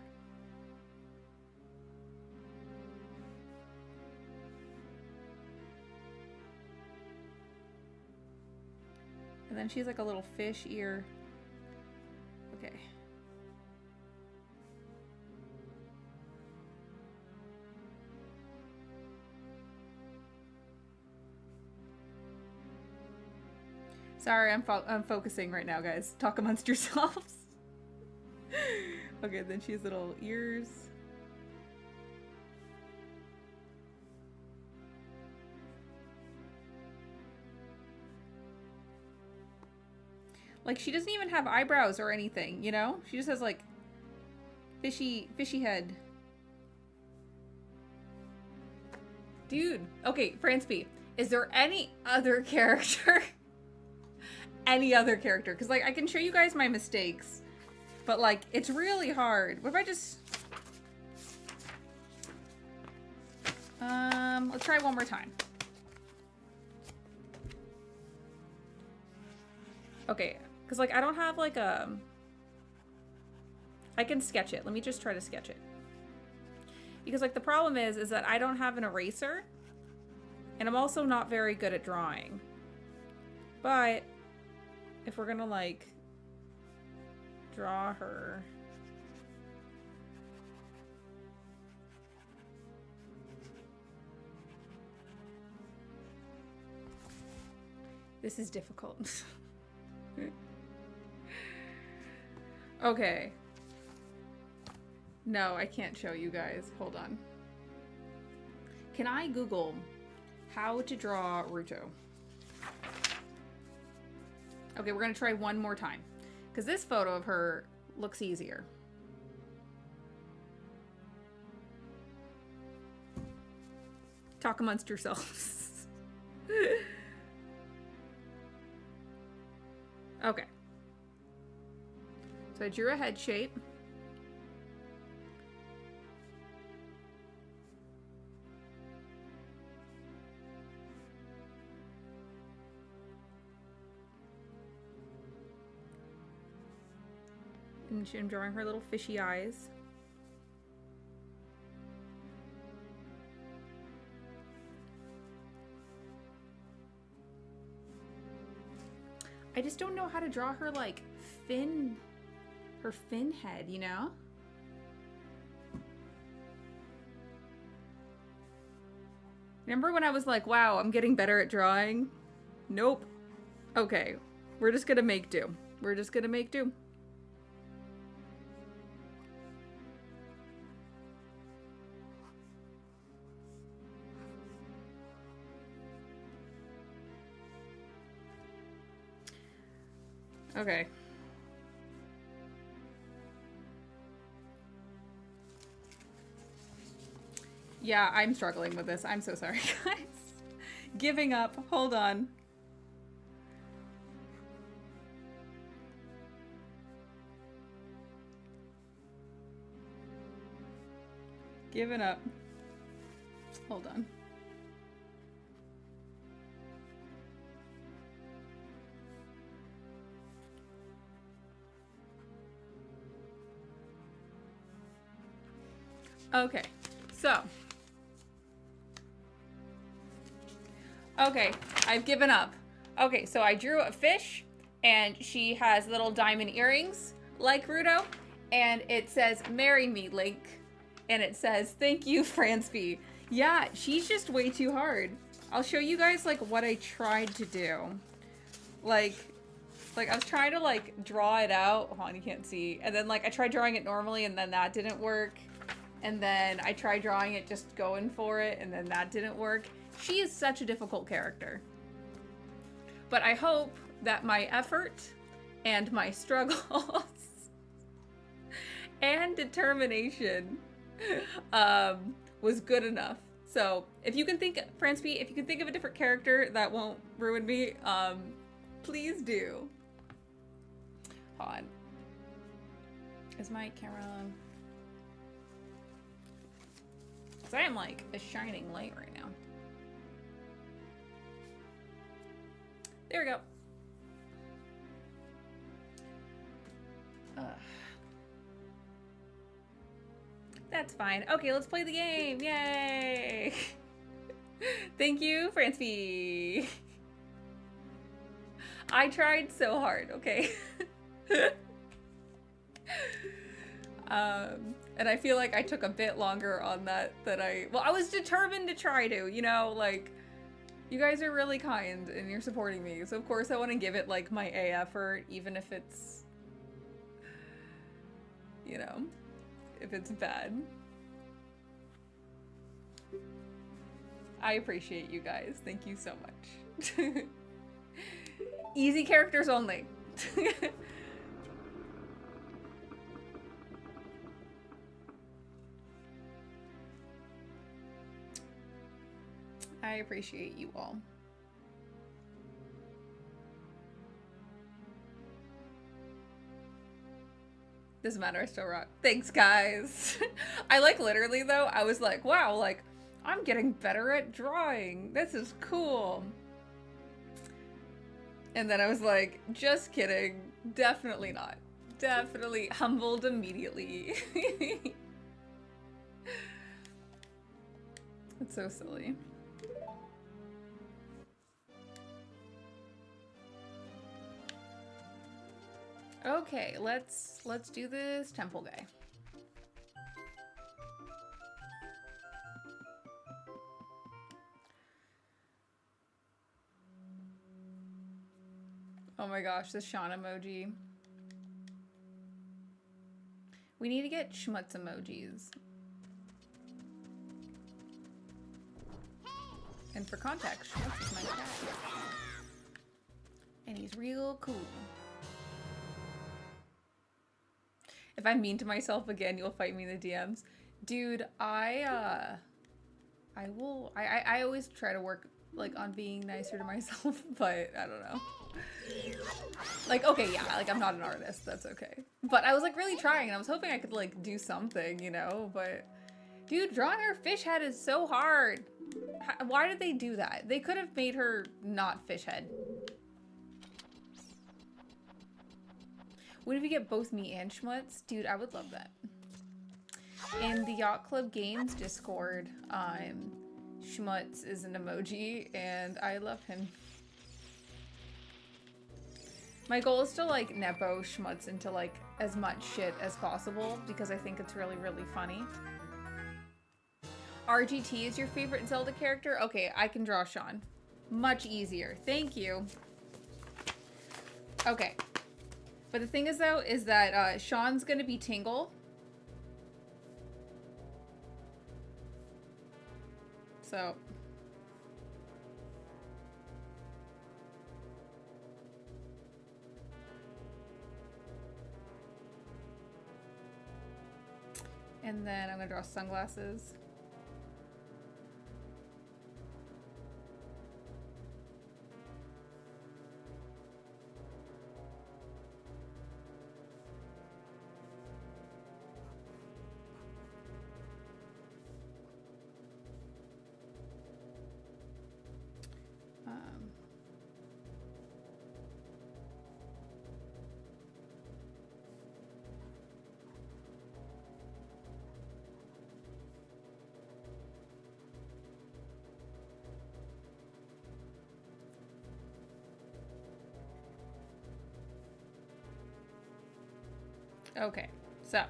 And then she's like a little fish ear. Okay. Sorry, I'm focusing right now, guys. Talk amongst yourselves. Okay, then she has little ears. Like, she doesn't even have eyebrows or anything, you know? She just has, like, fishy head. Dude. Okay, Franceby, is there any other character? Any other character? Because, like, I can show you guys my mistakes, but, like, it's really hard. What if I just... let's try one more time. Okay, because, like, I don't have, like, I can sketch it. Let me just try to sketch it. Because, like, the problem is that I don't have an eraser, and I'm also not very good at drawing. But if we're gonna like draw her, this is difficult. Okay. No, I can't show you guys. Hold on. Can I Google how to draw Ruto? Okay, we're gonna try one more time. Because this photo of her looks easier. Talk amongst yourselves. Okay. So I drew a head shape. And I'm drawing her little fishy eyes. I just don't know how to draw her like her fin head, you know? Remember when I was like, wow, I'm getting better at drawing? Nope. Okay, we're just gonna make do. We're just gonna make do. Okay. Yeah, I'm struggling with this. I'm so sorry, guys. Giving up. Hold on. Giving up. Hold on. Okay, so. Okay, I've given up. Okay, so I drew a fish, and she has little diamond earrings, like Ruto, and it says, "Marry me, Link." And it says, "Thank you, Fransby." Yeah, she's just way too hard. I'll show you guys, like, what I tried to do. Like, I was trying to, like, draw it out. Hold on, you can't see. And then, like, I tried drawing it normally, and then that didn't work. And then I tried drawing it just going for it, and then that didn't work. She is such a difficult character. But I hope that my effort and my struggles and determination was good enough. So if you can think, Fransby, if you can think of a different character that won't ruin me, please do. Hold on. Is my camera on? Because I am like a shining light right now. There we go. That's fine. Okay, let's play the game. Yay! Thank you, Fransby. I tried so hard, okay? And I feel like I took a bit longer on that than I was determined to try to, you know, like, you guys are really kind and you're supporting me. So of course I want to give it like my A effort, even if it's, you know, if it's bad. I appreciate you guys. Thank you so much. Easy characters only. I appreciate you all. Doesn't matter, I still rock. Thanks, guys. I like literally though, I was like, wow, like, I'm getting better at drawing. This is cool. And then I was like, just kidding. Definitely not. Definitely humbled immediately. It's so silly. Okay, let's do this temple guy. Oh my gosh, the Sean emoji. We need to get schmutz emojis. And for context, schmutz is my cat. And he's real cool. If I'm mean to myself again, you'll fight me in the DMs. Dude, I always try to work like on being nicer to myself, but I don't know. Like, okay, yeah, like I'm not an artist, that's okay. But I was like really trying and I was hoping I could like do something, you know, but dude, drawing her fish head is so hard. Why did they do that? They could have made her not fish head. What if you get both me and schmutz? Dude, I would love that. In the Yacht Club Games Discord, schmutz is an emoji and I love him. My goal is to like nepo schmutz into like as much shit as possible because I think it's really, really funny. RGT is your favorite Zelda character? Okay, I can draw Sean. Much easier. Thank you. Okay. But the thing is though, is that Sean's gonna be Tingle. So. And then I'm gonna draw sunglasses. Okay, so.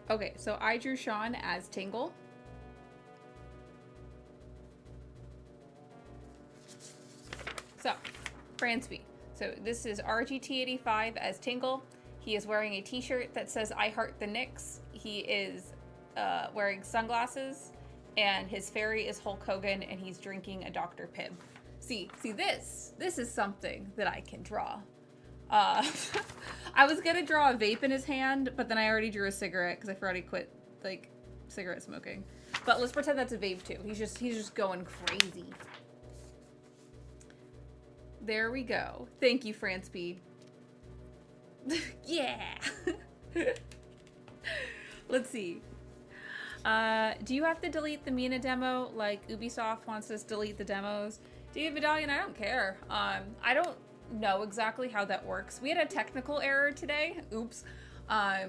Okay, so I drew Sean as Tingle. So, Fransby. So this is RGT85 as Tingle. He is wearing a t-shirt that says I heart the Knicks. He is wearing sunglasses and his fairy is Hulk Hogan and he's drinking a Dr. Pibb. See, this is something that I can draw. I was gonna draw a vape in his hand, but then I already drew a cigarette because I already quit like cigarette smoking. But let's pretend that's a vape too. He's just going crazy. There we go. Thank you, Fransby. Yeah. Let's see. Do you have to delete the Mina demo like Ubisoft wants us to delete the demos? Dude, Vidalian, I don't care. I don't know exactly how that works. We had a technical error today, oops,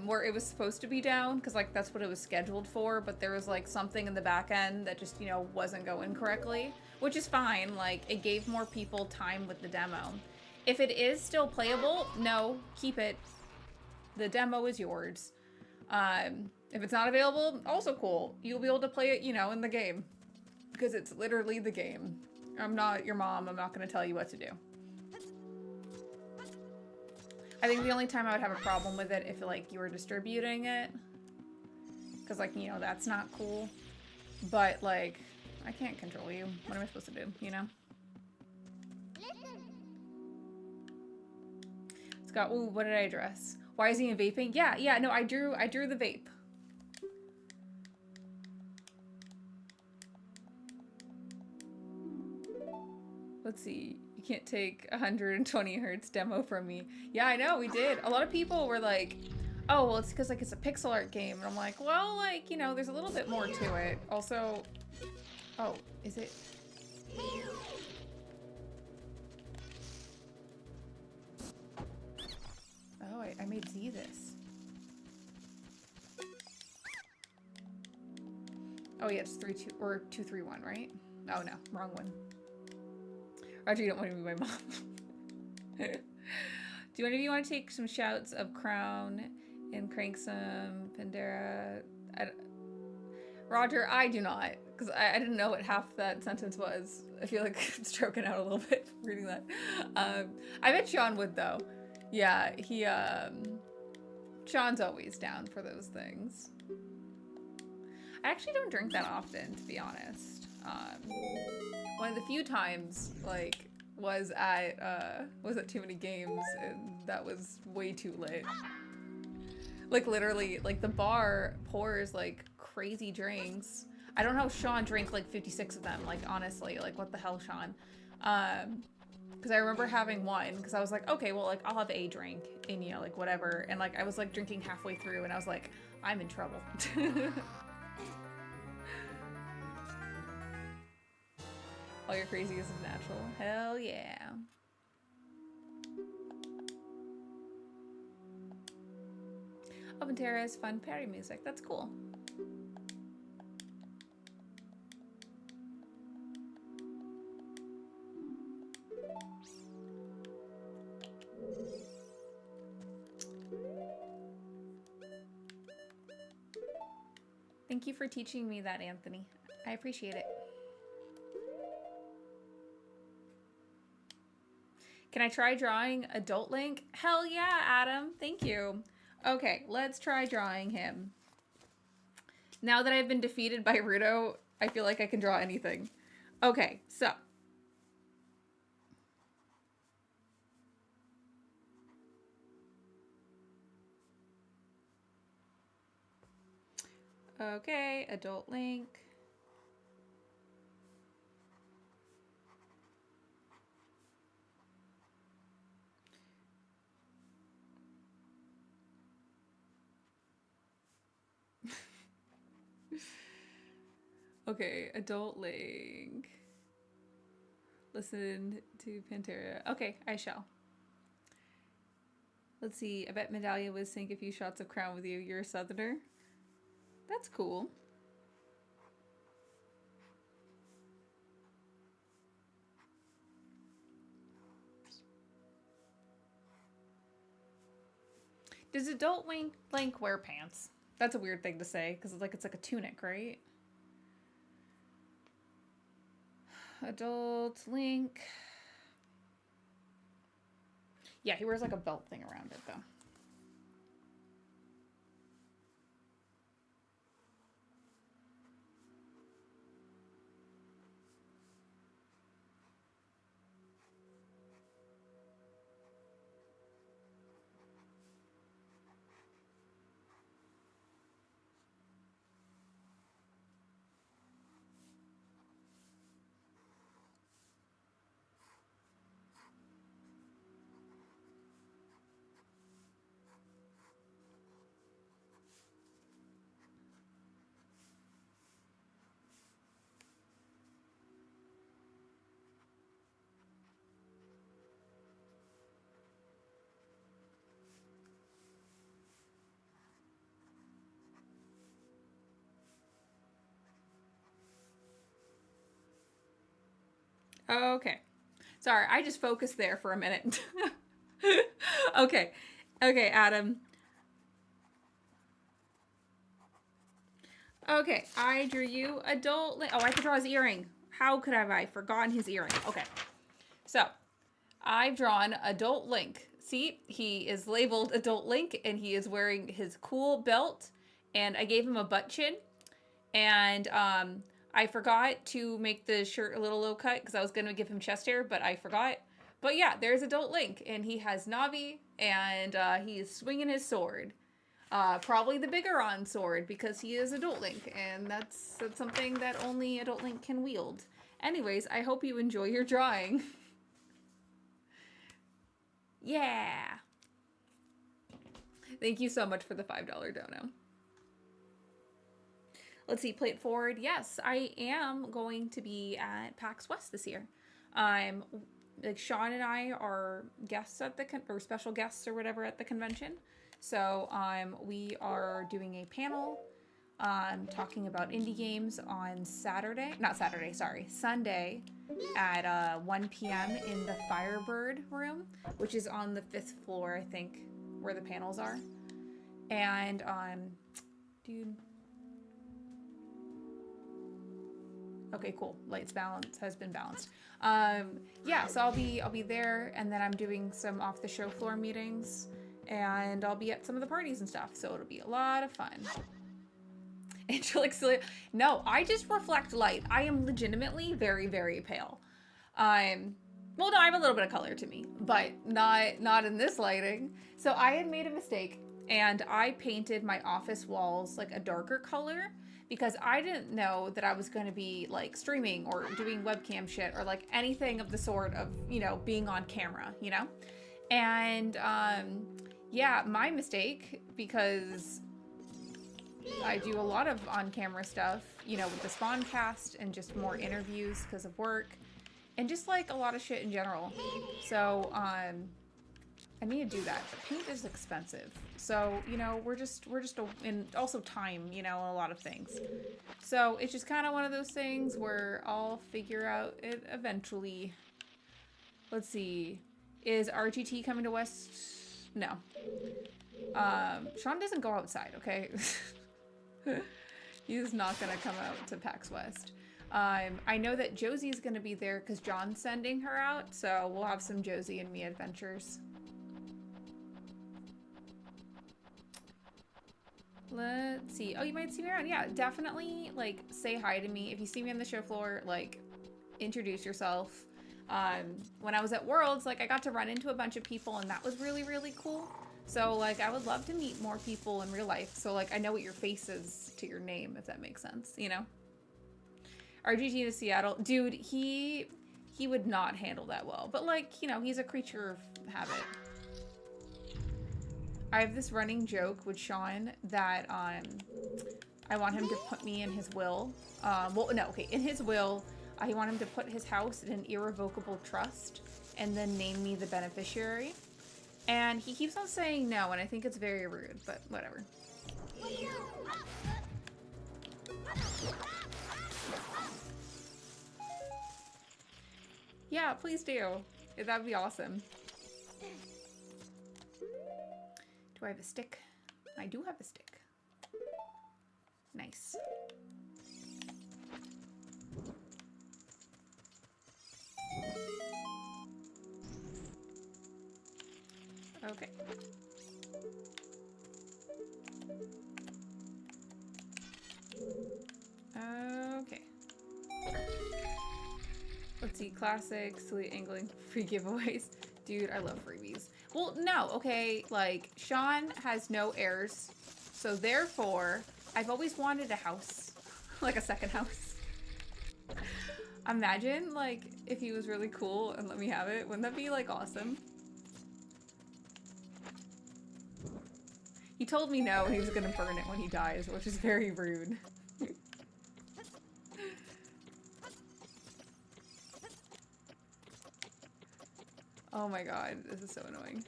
where it was supposed to be down because like that's what it was scheduled for, but there was like something in the back end that just, you know, wasn't going correctly, which is fine. Like it gave more people time with the demo. If it is still playable, no, keep it. The demo is yours. If it's not available, also cool. You'll be able to play it, you know, in the game because it's literally the game. I'm not your mom. I'm not going to tell you what to do. I think the only time I would have a problem with it if like you were distributing it, because like, you know, that's not cool. But like, I can't control you. What am I supposed to do, you know? Scott, ooh, what did I address? Why is he vaping? Yeah, no, I drew the vape. Let's see. You can't take 120 hertz demo from me. Yeah, I know, we did. A lot of people were like, oh, well, it's because like it's a pixel art game. And I'm like, well, like, you know, there's a little bit more to it. Also, oh, is it? Oh, I made Z this. Oh yeah, it's 3-2 or 2-3-1, right? Oh no, wrong one. Roger, you don't want to be my mom. Do one of you want to take some shouts of Crown and crank some Pandera? Roger, I do not, because I didn't know what half that sentence was. I feel like I'm stroking out a little bit reading that. I bet Sean would, though. Yeah, Sean's always down for those things. I actually don't drink that often, to be honest. One of the few times, like, was at Too Many Games, and that was way too late. Like, literally, like, the bar pours, like, crazy drinks. I don't know how Sean drank, like, 56 of them, like, honestly. Like, what the hell, Sean? Because I remember having one, because I was like, okay, well, like, I'll have a drink, and, you know, like, whatever. And, like, I was, like, drinking halfway through, and I was like, I'm in trouble. All your craziness is natural. Hell yeah. Opentera is fun party music. That's cool. Thank you for teaching me that, Anthony. I appreciate it. Can I try drawing Adult Link? Hell yeah, Adam. Thank you. Okay, let's try drawing him. Now that I've been defeated by Rudo, I feel like I can draw anything. Okay, so. Okay, Adult Link. Okay, Adult Link. Listen to Pantera. Okay, I shall. Let's see. I bet Medallia would sink a few shots of Crown with you. You're a Southerner. That's cool. Does Adult Link wear pants? That's a weird thing to say, because it's like a tunic, right? Adult Link. Yeah, he wears like a belt thing around it, though. Okay. Sorry, I just focused there for a minute. Okay. Okay, Adam. Okay, I drew you Adult Link. Oh, I have to draw his earring. How could have I forgotten his earring? Okay. So, I've drawn Adult Link. See, he is labeled Adult Link, and he is wearing his cool belt, and I gave him a butt chin, and I forgot to make the shirt a little low cut, because I was going to give him chest hair, but I forgot. But yeah, there's Adult Link, and he has Navi, and he is swinging his sword. Probably the Bigoron sword, because he is Adult Link, and that's something that only Adult Link can wield. Anyways, I hope you enjoy your drawing. Yeah! Thank you so much for the $5 dono. Let's see, play it forward. Yes, I am going to be at PAX West this year. Like Sean and I are guests at or special guests or whatever at the convention. So we are doing a panel talking about indie games on Saturday. Not Saturday, sorry. Sunday at 1 p.m. in the Firebird room, which is on the 5th floor, I think, where the panels are. And, dude. Okay, cool. Lights balance has been balanced. Yeah, so I'll be there, and then I'm doing some off the show floor meetings, and I'll be at some of the parties and stuff. So it'll be a lot of fun. Angelic Celia. No, I just reflect light. I am legitimately very, very pale. Well, no, I have a little bit of color to me, but not in this lighting. So I had made a mistake, and I painted my office walls like a darker color because I didn't know that I was going to be like streaming or doing webcam shit or like anything of the sort of, you know, being on camera, you know? And yeah, my mistake, because I do a lot of on-camera stuff, you know, with the Spawncast and just more interviews because of work and just like a lot of shit in general. So I need to do that. Paint is expensive. So, you know, we're just and also time, you know, a lot of things. So it's just kind of one of those things where I'll figure out it eventually. Let's see. Is RGT coming to West? No. Sean doesn't go outside, okay? He's not gonna come out to PAX West. I know that Josie's gonna be there because John's sending her out, so we'll have some Josie and me adventures. Let's see. Oh, you might see me around. Yeah, definitely, like, say hi to me. If you see me on the show floor, like, introduce yourself. When I was at Worlds, like, I got to run into a bunch of people, and that was really, really cool. So, like, I would love to meet more people in real life. So, like, I know what your face is to your name, if that makes sense, you know? RGT to Seattle. Dude, he would not handle that well. But, like, you know, he's a creature of habit. I have this running joke with Sean that, I want him to put me in his will. Well, no, okay, in his will, I want him to put his house in an irrevocable trust and then name me the beneficiary. And he keeps on saying no, and I think it's very rude, but whatever. Yeah, please do. That'd be awesome. Do I have a stick? I do have a stick. Nice. Okay. Okay. Let's see. Classic, silly angling, free giveaways. Dude, I love freebies. Well, no, okay, like, Sean has no heirs, so therefore, I've always wanted a house. Like a second house. Imagine, like, if he was really cool and let me have it. Wouldn't that be, like, awesome? He told me no, he was gonna burn it when he dies, which is very rude. Oh my god, this is so annoying.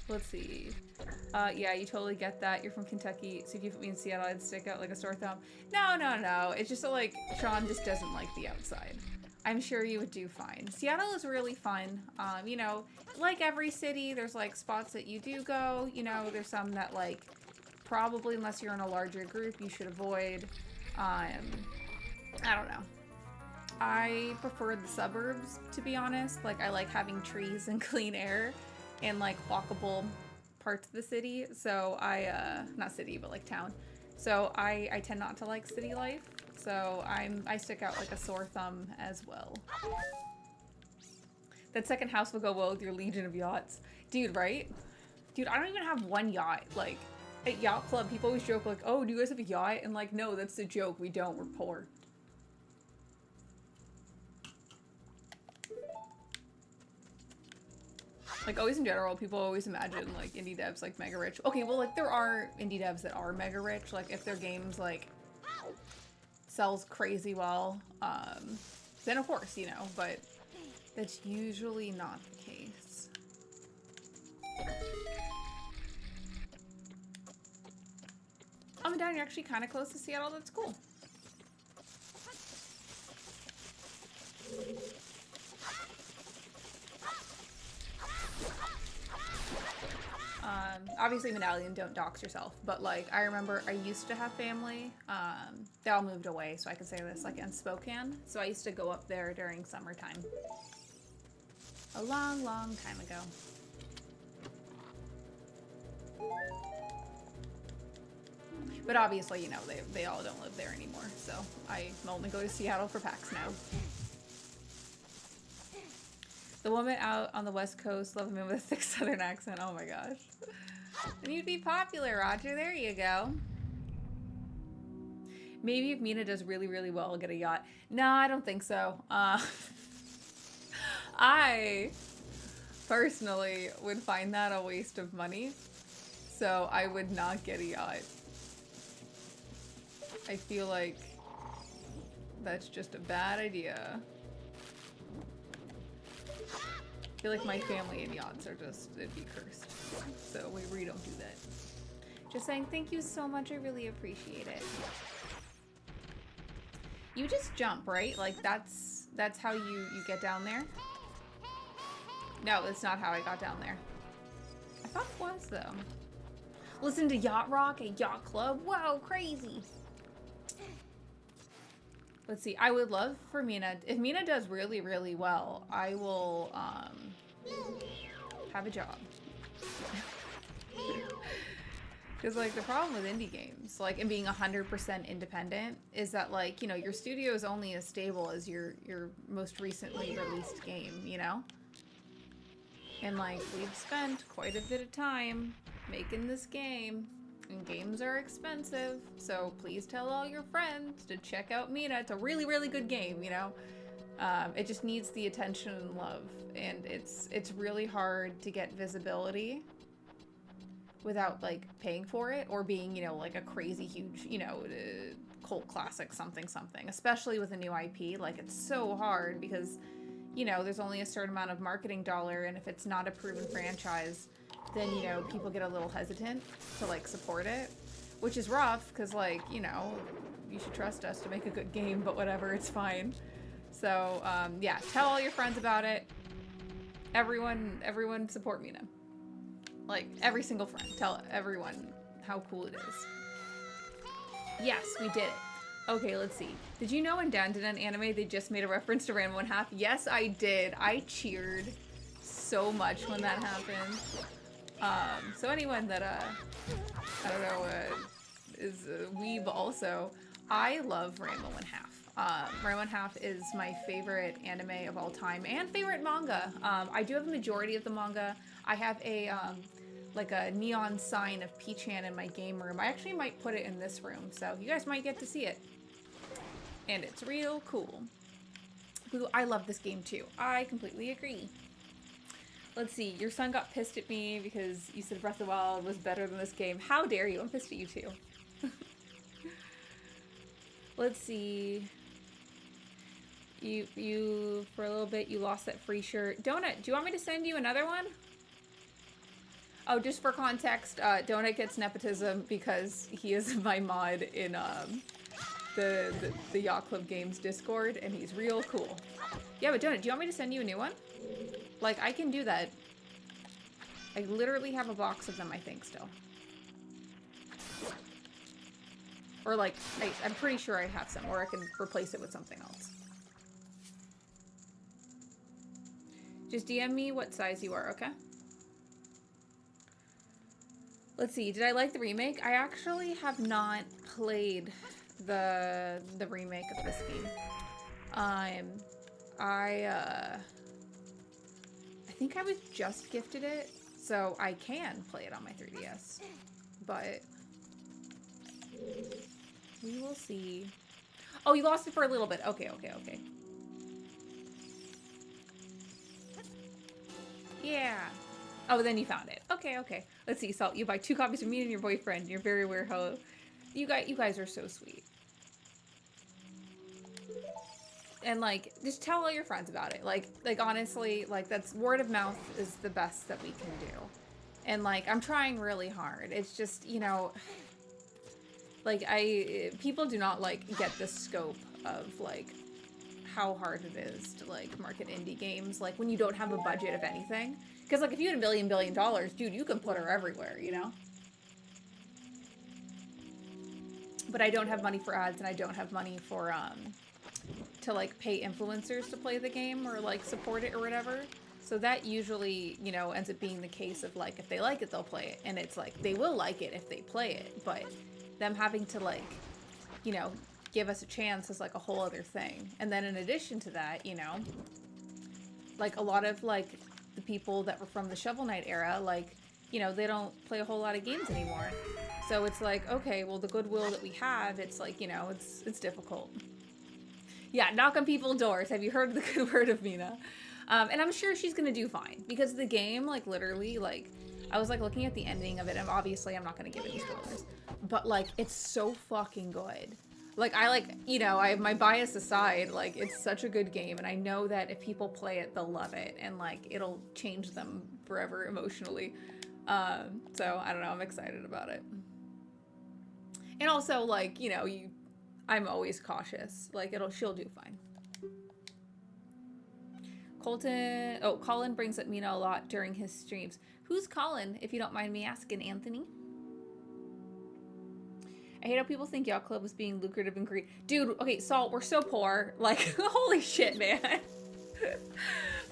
Let's see. Yeah, you totally get that. You're from Kentucky, so if you put me in Seattle, I'd stick out like a sore thumb. No, no, no. It's just so, like, Sean just doesn't like the outside. I'm sure you would do fine. Seattle is really fun. You know, like every city, there's, like, spots that you do go. You know, there's some that, like, probably, unless you're in a larger group, you should avoid. I don't know. I prefer the suburbs, to be honest. Like, I like having trees and clean air and, like, walkable parts of the city. So not city, but, like, town. So I tend not to like city life. So I stick out like a sore thumb as well. That second house will go well with your legion of yachts. Dude, right? Dude, I don't even have one yacht. Like, at Yacht Club, people always joke, like, oh, do you guys have a yacht? And, like, no, that's a joke. We don't. We're poor. Like, always in general, people always imagine, like, indie devs, like, mega rich. Okay, well, like, there are indie devs that are mega rich. Like, if their games, like, sells crazy well, then of course, you know, but that's usually not the case. Oh, and down, you're actually kind of close to Seattle. That's cool. Obviously Medallion, don't dox yourself, but like I remember I used to have family. They all moved away, so I can say this, like in Spokane. So I used to go up there during summertime. A long, long time ago. But obviously, you know, they all don't live there anymore, so I only go to Seattle for PAX now. The woman out on the West Coast, love a man with a thick Southern accent. Oh my gosh. And you'd be popular, Roger. There you go. Maybe if Mina does really, really well, I'll get a yacht. No, I don't think so. I personally would find that a waste of money. So I would not get a yacht. I feel like that's just a bad idea. I feel like my family and yachts are just, it'd be cursed. So we really don't do that. Just saying thank you so much, I really appreciate it. You just jump, right? Like that's how you get down there? No, that's not how I got down there. I thought it was though. Listen to Yacht Rock at Yacht Club? Whoa, crazy. Let's see, I would love for Mina, if Mina does really, really well, I will have a job. Because like the problem with indie games, like and being 100% independent, is that like, you know, your studio is only as stable as your most recently released game, you know? And like we've spent quite a bit of time making this game. And games are expensive, so please tell all your friends to check out Mina. It's a really, really good game, you know? It just needs the attention and love, and it's really hard to get visibility without, like, paying for it, or being, you know, like a crazy huge, you know, cult classic something, especially with a new IP. Like, it's so hard because, you know, there's only a certain amount of marketing dollar, and if it's not a proven franchise, then, you know, people get a little hesitant to, like, support it, which is rough, because, like, you know, you should trust us to make a good game, but whatever, it's fine. So, yeah, tell all your friends about it. Everyone support Mina. Like, every single friend. Tell everyone how cool it is. Yes, we did it. Okay, let's see. Did you know in Dandadan anime they just made a reference to Ranma 1/2? Yes, I did. I cheered so much when that happened. So anyone that, I don't know, is a weeb also, I love Ranma 1/2. Ranma 1/2 is my favorite anime of all time and favorite manga. I do have a majority of the manga. I have a, like a neon sign of Peachan in my game room. I actually might put it in this room, so you guys might get to see it. And it's real cool. Ooh, I love this game too. I completely agree. Let's see, your son got pissed at me because you said Breath of the Wild was better than this game. How dare you? I'm pissed at you too. Let's see. You for a little bit, you lost that free shirt. Donut, do you want me to send you another one? Oh, just for context, Donut gets nepotism because he is my mod in the Yacht Club Games Discord, and he's real cool. Yeah, but Donut, do you want me to send you a new one? Like, I can do that. I literally have a box of them, I think, still. Or, like, I'm pretty sure I have some, or I can replace it with something else. Just DM me what size you are, okay? Let's see, did I like the remake? I actually have not played the remake of this game. I think I was just gifted it, so I can play it on my 3DS, but we will see. Oh, you lost it for a little bit. Okay. Yeah. Oh, then you found it. Okay. Let's see, Salt, you buy 2 copies of me and your boyfriend. You're very aware how you guys are so sweet. And, like, just tell all your friends about it. Like, honestly, like, that's word of mouth is the best that we can do. And, like, I'm trying really hard. It's just, you know, Like, people do not, like, get the scope of, like, how hard it is to, like, market indie games, like, when you don't have a budget of anything. Because, like, if you had $1 billion, dude, you can put her everywhere, you know? But I don't have money for ads, and I don't have money for, to, like, pay influencers to play the game or, like, support it or whatever. So that usually, you know, ends up being the case of, like, if they like it, they'll play it. And it's like, they will like it if they play it, but them having to, like, you know, give us a chance is, like, a whole other thing. And then in addition to that, you know, like, a lot of, like, the people that were from the Shovel Knight era, like, you know, they don't play a whole lot of games anymore. So it's like, okay, well, the goodwill that we have, it's like, you know, it's difficult. Yeah, knock on people's doors. Have you heard the good word of Mina? And I'm sure she's gonna do fine, because the game, like, literally, like, I was, like, looking at the ending of it, and obviously I'm not gonna give any spoilers, but, like, it's so fucking good. Like, I, like, you know, I have my bias aside, like, it's such a good game, and I know that if people play it, they'll love it, and, like, it'll change them forever emotionally. So, I don't know, I'm excited about it. And also, like, you know, I'm always cautious. Like, she'll do fine. Colin brings up Mina a lot during his streams. Who's Colin, if you don't mind me asking, Anthony? I hate how people think Yacht Club was being lucrative and greedy. Dude, okay, Salt, we're so poor. Like, holy shit, man.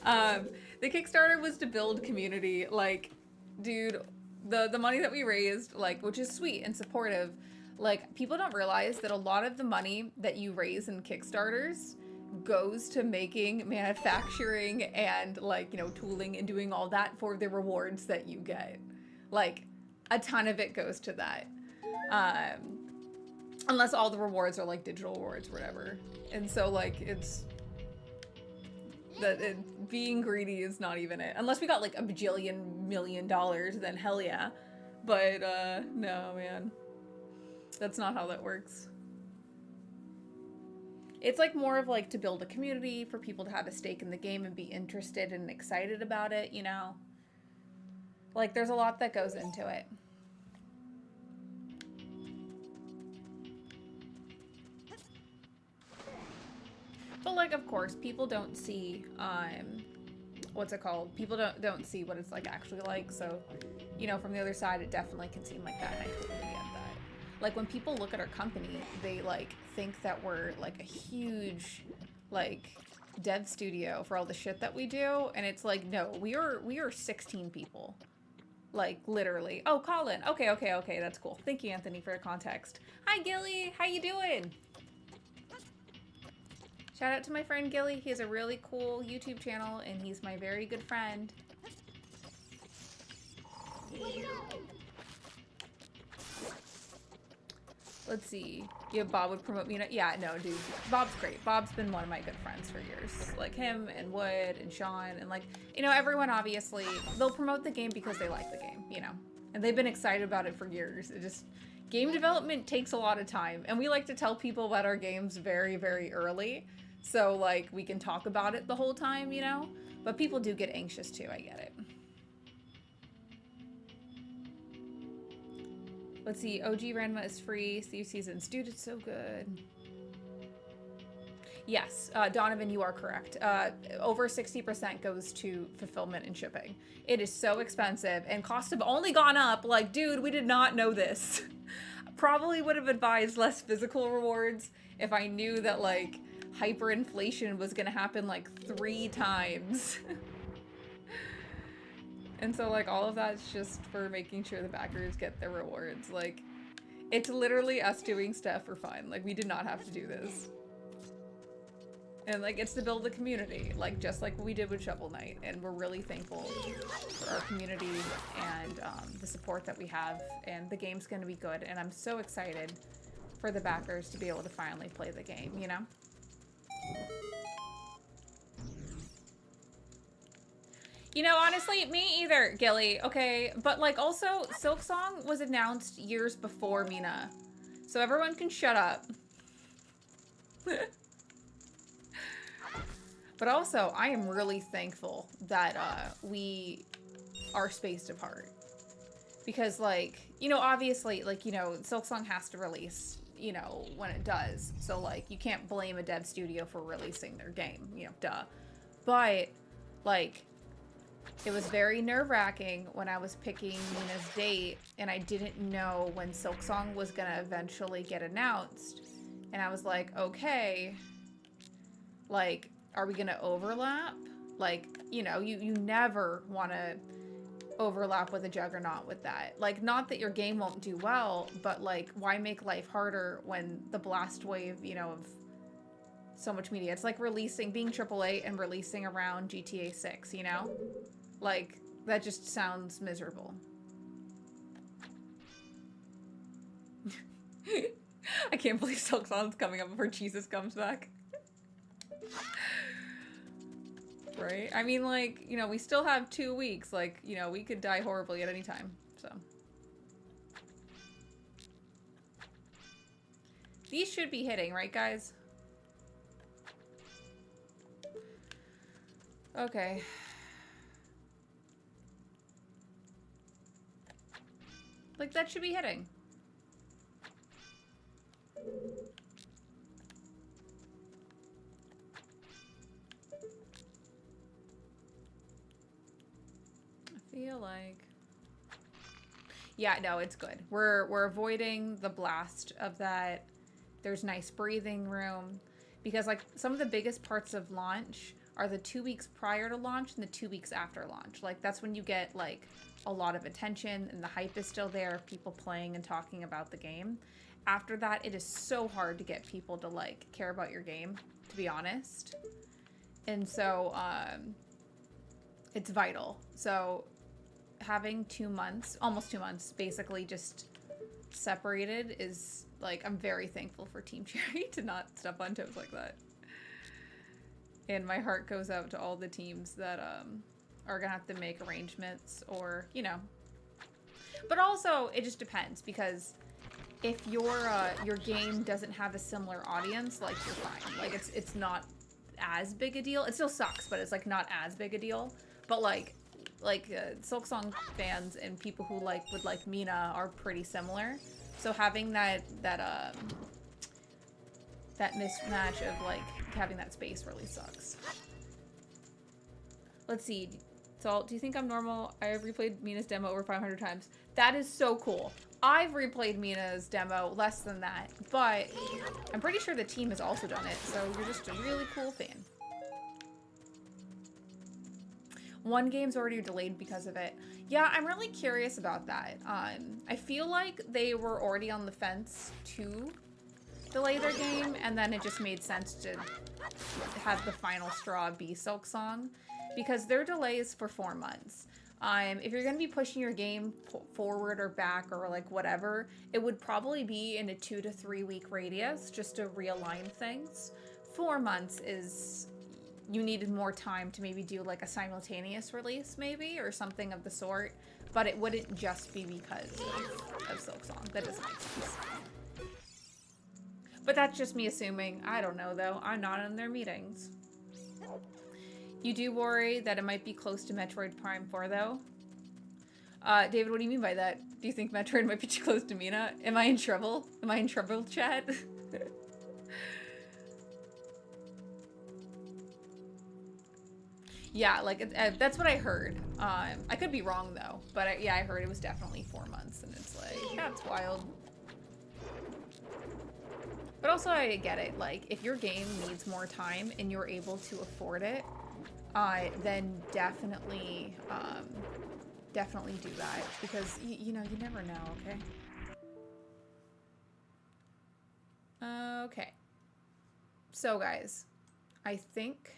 The Kickstarter was to build community. Like, dude, the money that we raised, like, which is sweet and supportive, like, people don't realize that a lot of the money that you raise in Kickstarters goes to making, manufacturing, and, like, you know, tooling and doing all that for the rewards that you get. Like, a ton of it goes to that. Unless all the rewards are, like, digital rewards or whatever. And so, like, it's... being greedy is not even it. Unless we got, like, $1 bajillion million, then hell yeah. But, no, man. That's not how that works. It's, like, more of, like, to build a community, for people to have a stake in the game and be interested and excited about it, you know? Like, there's a lot that goes into it. But, like, of course, people don't see, what's it called? People don't see what it's, like, actually like, so, you know, from the other side, it definitely can seem like that, and I totally get that. Like, when people look at our company, they, like, think that we're, like, a huge, like, dev studio for all the shit that we do, and it's like, no, we are 16 people. Like, literally. Oh, Colin. Okay, that's cool. Thank you, Anthony, for the context. Hi, Gilly. How you doing? Shout out to my friend Gilly. He has a really cool YouTube channel, and he's my very good friend. Let's see. Yeah, Bob would promote me. Yeah, no, dude. Bob's great. Bob's been one of my good friends for years. Like, him and Wood and Sean and, like, you know, everyone, obviously, they'll promote the game because they like the game, you know? And they've been excited about it for years. It just... Game development takes a lot of time. And we like to tell people about our games very, very early. So, like, we can talk about it the whole time, you know? But people do get anxious, too. I get it. Let's see. OG Ranma is free. Steve Seasons. Dude, it's so good. Yes, Donovan, you are correct. Over 60% goes to fulfillment and shipping. It is so expensive, and costs have only gone up. Like, dude, we did not know this. Probably would have advised less physical rewards if I knew that, like, hyperinflation was gonna happen, like, 3 times. And so, like, all of that's just for making sure the backers get their rewards. Like, it's literally us doing stuff for fun. Like, we did not have to do this. And, like, it's to build a community, like, just like we did with Shovel Knight. And we're really thankful for our community and the support that we have. And the game's gonna be good. And I'm so excited for the backers to be able to finally play the game, you know? You know, honestly, me either, Gilly. Okay, but, like, also, Silksong was announced years before Mina. So everyone can shut up. But also, I am really thankful that we are spaced apart. Because, like, you know, obviously, like, you know, Silksong has to release, you know, when it does. So, like, you can't blame a dev studio for releasing their game, you know, duh. But, like, it was very nerve-wracking when I was picking Mina's date, and I didn't know when Silksong was gonna eventually get announced. And I was like, okay, like, are we gonna overlap? Like, you know, you never want to overlap with a juggernaut with that. Like, not that your game won't do well, but like, why make life harder when the blast wave, you know, of so much media. It's like releasing, being AAA and releasing around GTA 6, you know? Like, that just sounds miserable. I can't believe Silksong's coming up before Jesus comes back. Right? I mean, like, you know, we still have 2 weeks. Like, you know, we could die horribly at any time, so. These should be hitting, right, guys? Okay. Like, that should be hitting. I feel like... Yeah, no, it's good. We're avoiding the blast of that. There's nice breathing room. Because, like, some of the biggest parts of launch are the 2 weeks prior to launch and the 2 weeks after launch. Like, that's when you get, like, a lot of attention and the hype is still there of people playing and talking about the game. After that, it is so hard to get people to, like, care about your game, to be honest. And so, it's vital. So, having 2 months, almost 2 months, basically just separated is, like, I'm very thankful for Team Cherry to not step on toes like that. And my heart goes out to all the teams that are gonna have to make arrangements or, you know. But also, it just depends, because if your game doesn't have a similar audience, like, you're fine. Like, it's not as big a deal. It still sucks, but it's, like, not as big a deal. But, like Silksong fans and people who would like Mina are pretty similar. So having that mismatch of, like, having that space really sucks. Let's see. So, do you think I'm normal? I have replayed Mina's demo over 500 times. That is so cool. I've replayed Mina's demo less than that, but I'm pretty sure the team has also done it, so you're just a really cool fan. One game's already delayed because of it. Yeah, I'm really curious about that. I feel like they were already on the fence to delay their game, and then it just made sense to have the final straw be Silksong, because their delay is for 4 months. If you're going to be pushing your game forward or back or, like, whatever, it would probably be in a 2 to 3 week radius just to realign things. 4 months is... You needed more time to maybe do, like, a simultaneous release, maybe, or something of the sort. But it wouldn't just be because of Silksong. That doesn't make sense. But that's just me assuming. I don't know, though. I'm not in their meetings. You do worry that it might be close to Metroid Prime 4, though? David, what do you mean by that? Do you think Metroid might be too close to Mina? Am I in trouble? Am I in trouble, chat? Yeah, like, that's what I heard. I could be wrong, though. But, yeah, I heard it was definitely 4 months, and it's like, that's wild. But also, I get it. Like, if your game needs more time and you're able to afford it, then definitely, definitely do that. Because, you know, you never know, okay? Okay. So, guys, I think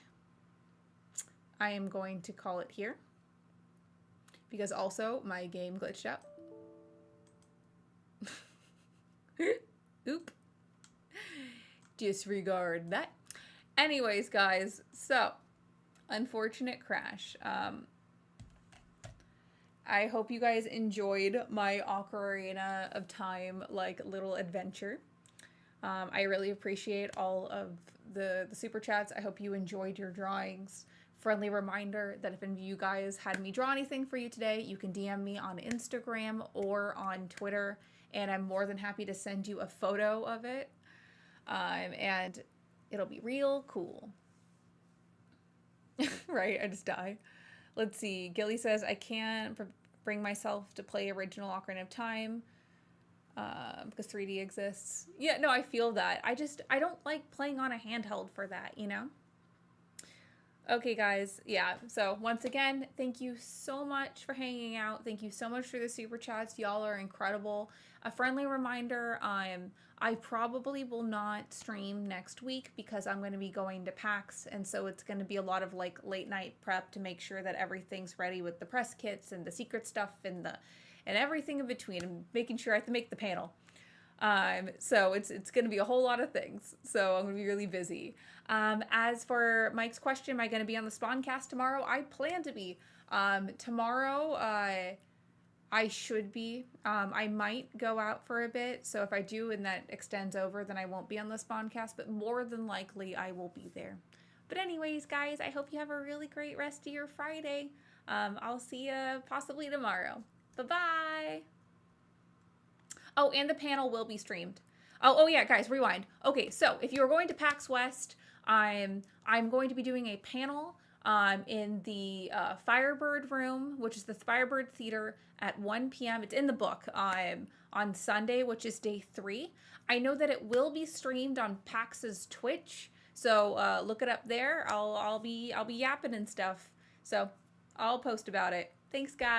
I am going to call it here. Because also, my game glitched out. Oop. Disregard that. Anyways, guys, so unfortunate crash. I hope you guys enjoyed my Ocarina of Time, like, little adventure. I really appreciate all of the super chats. I hope you enjoyed your drawings Friendly reminder that if any of you guys had me draw anything for you today, you can DM me on Instagram or on Twitter, and I'm more than happy to send you a photo of it. And it'll be real cool. Right? I just die. Let's see. Gilly says, I can't bring myself to play original Ocarina of Time because 3D exists. Yeah, no, I feel that. I don't like playing on a handheld for that, you know? Okay, guys. Yeah. So once again, thank you so much for hanging out. Thank you so much for the super chats. Y'all are incredible. A friendly reminder, I probably will not stream next week because I'm going to be going to PAX, and so it's going to be a lot of like late night prep to make sure that everything's ready with the press kits and the secret stuff and everything in between, and making sure I have to make the panel. So it's going to be a whole lot of things. So I'm going to be really busy. As for Mike's question, am I going to be on the Spawncast tomorrow? I plan to be. Tomorrow, I should be. I might go out for a bit. So if I do and that extends over, then I won't be on the Spawncast. But more than likely, I will be there. But anyways, guys, I hope you have a really great rest of your Friday. I'll see you possibly tomorrow. Bye-bye. Oh, and the panel will be streamed. Oh yeah, guys, rewind. Okay, so if you're going to PAX West, I'm going to be doing a panel in the Firebird room, which is the Firebird Theater at 1 p.m. It's in the book on Sunday, which is day 3. I know that it will be streamed on PAX's Twitch, so look it up there. I'll be yapping and stuff, so I'll post about it. Thanks, guys.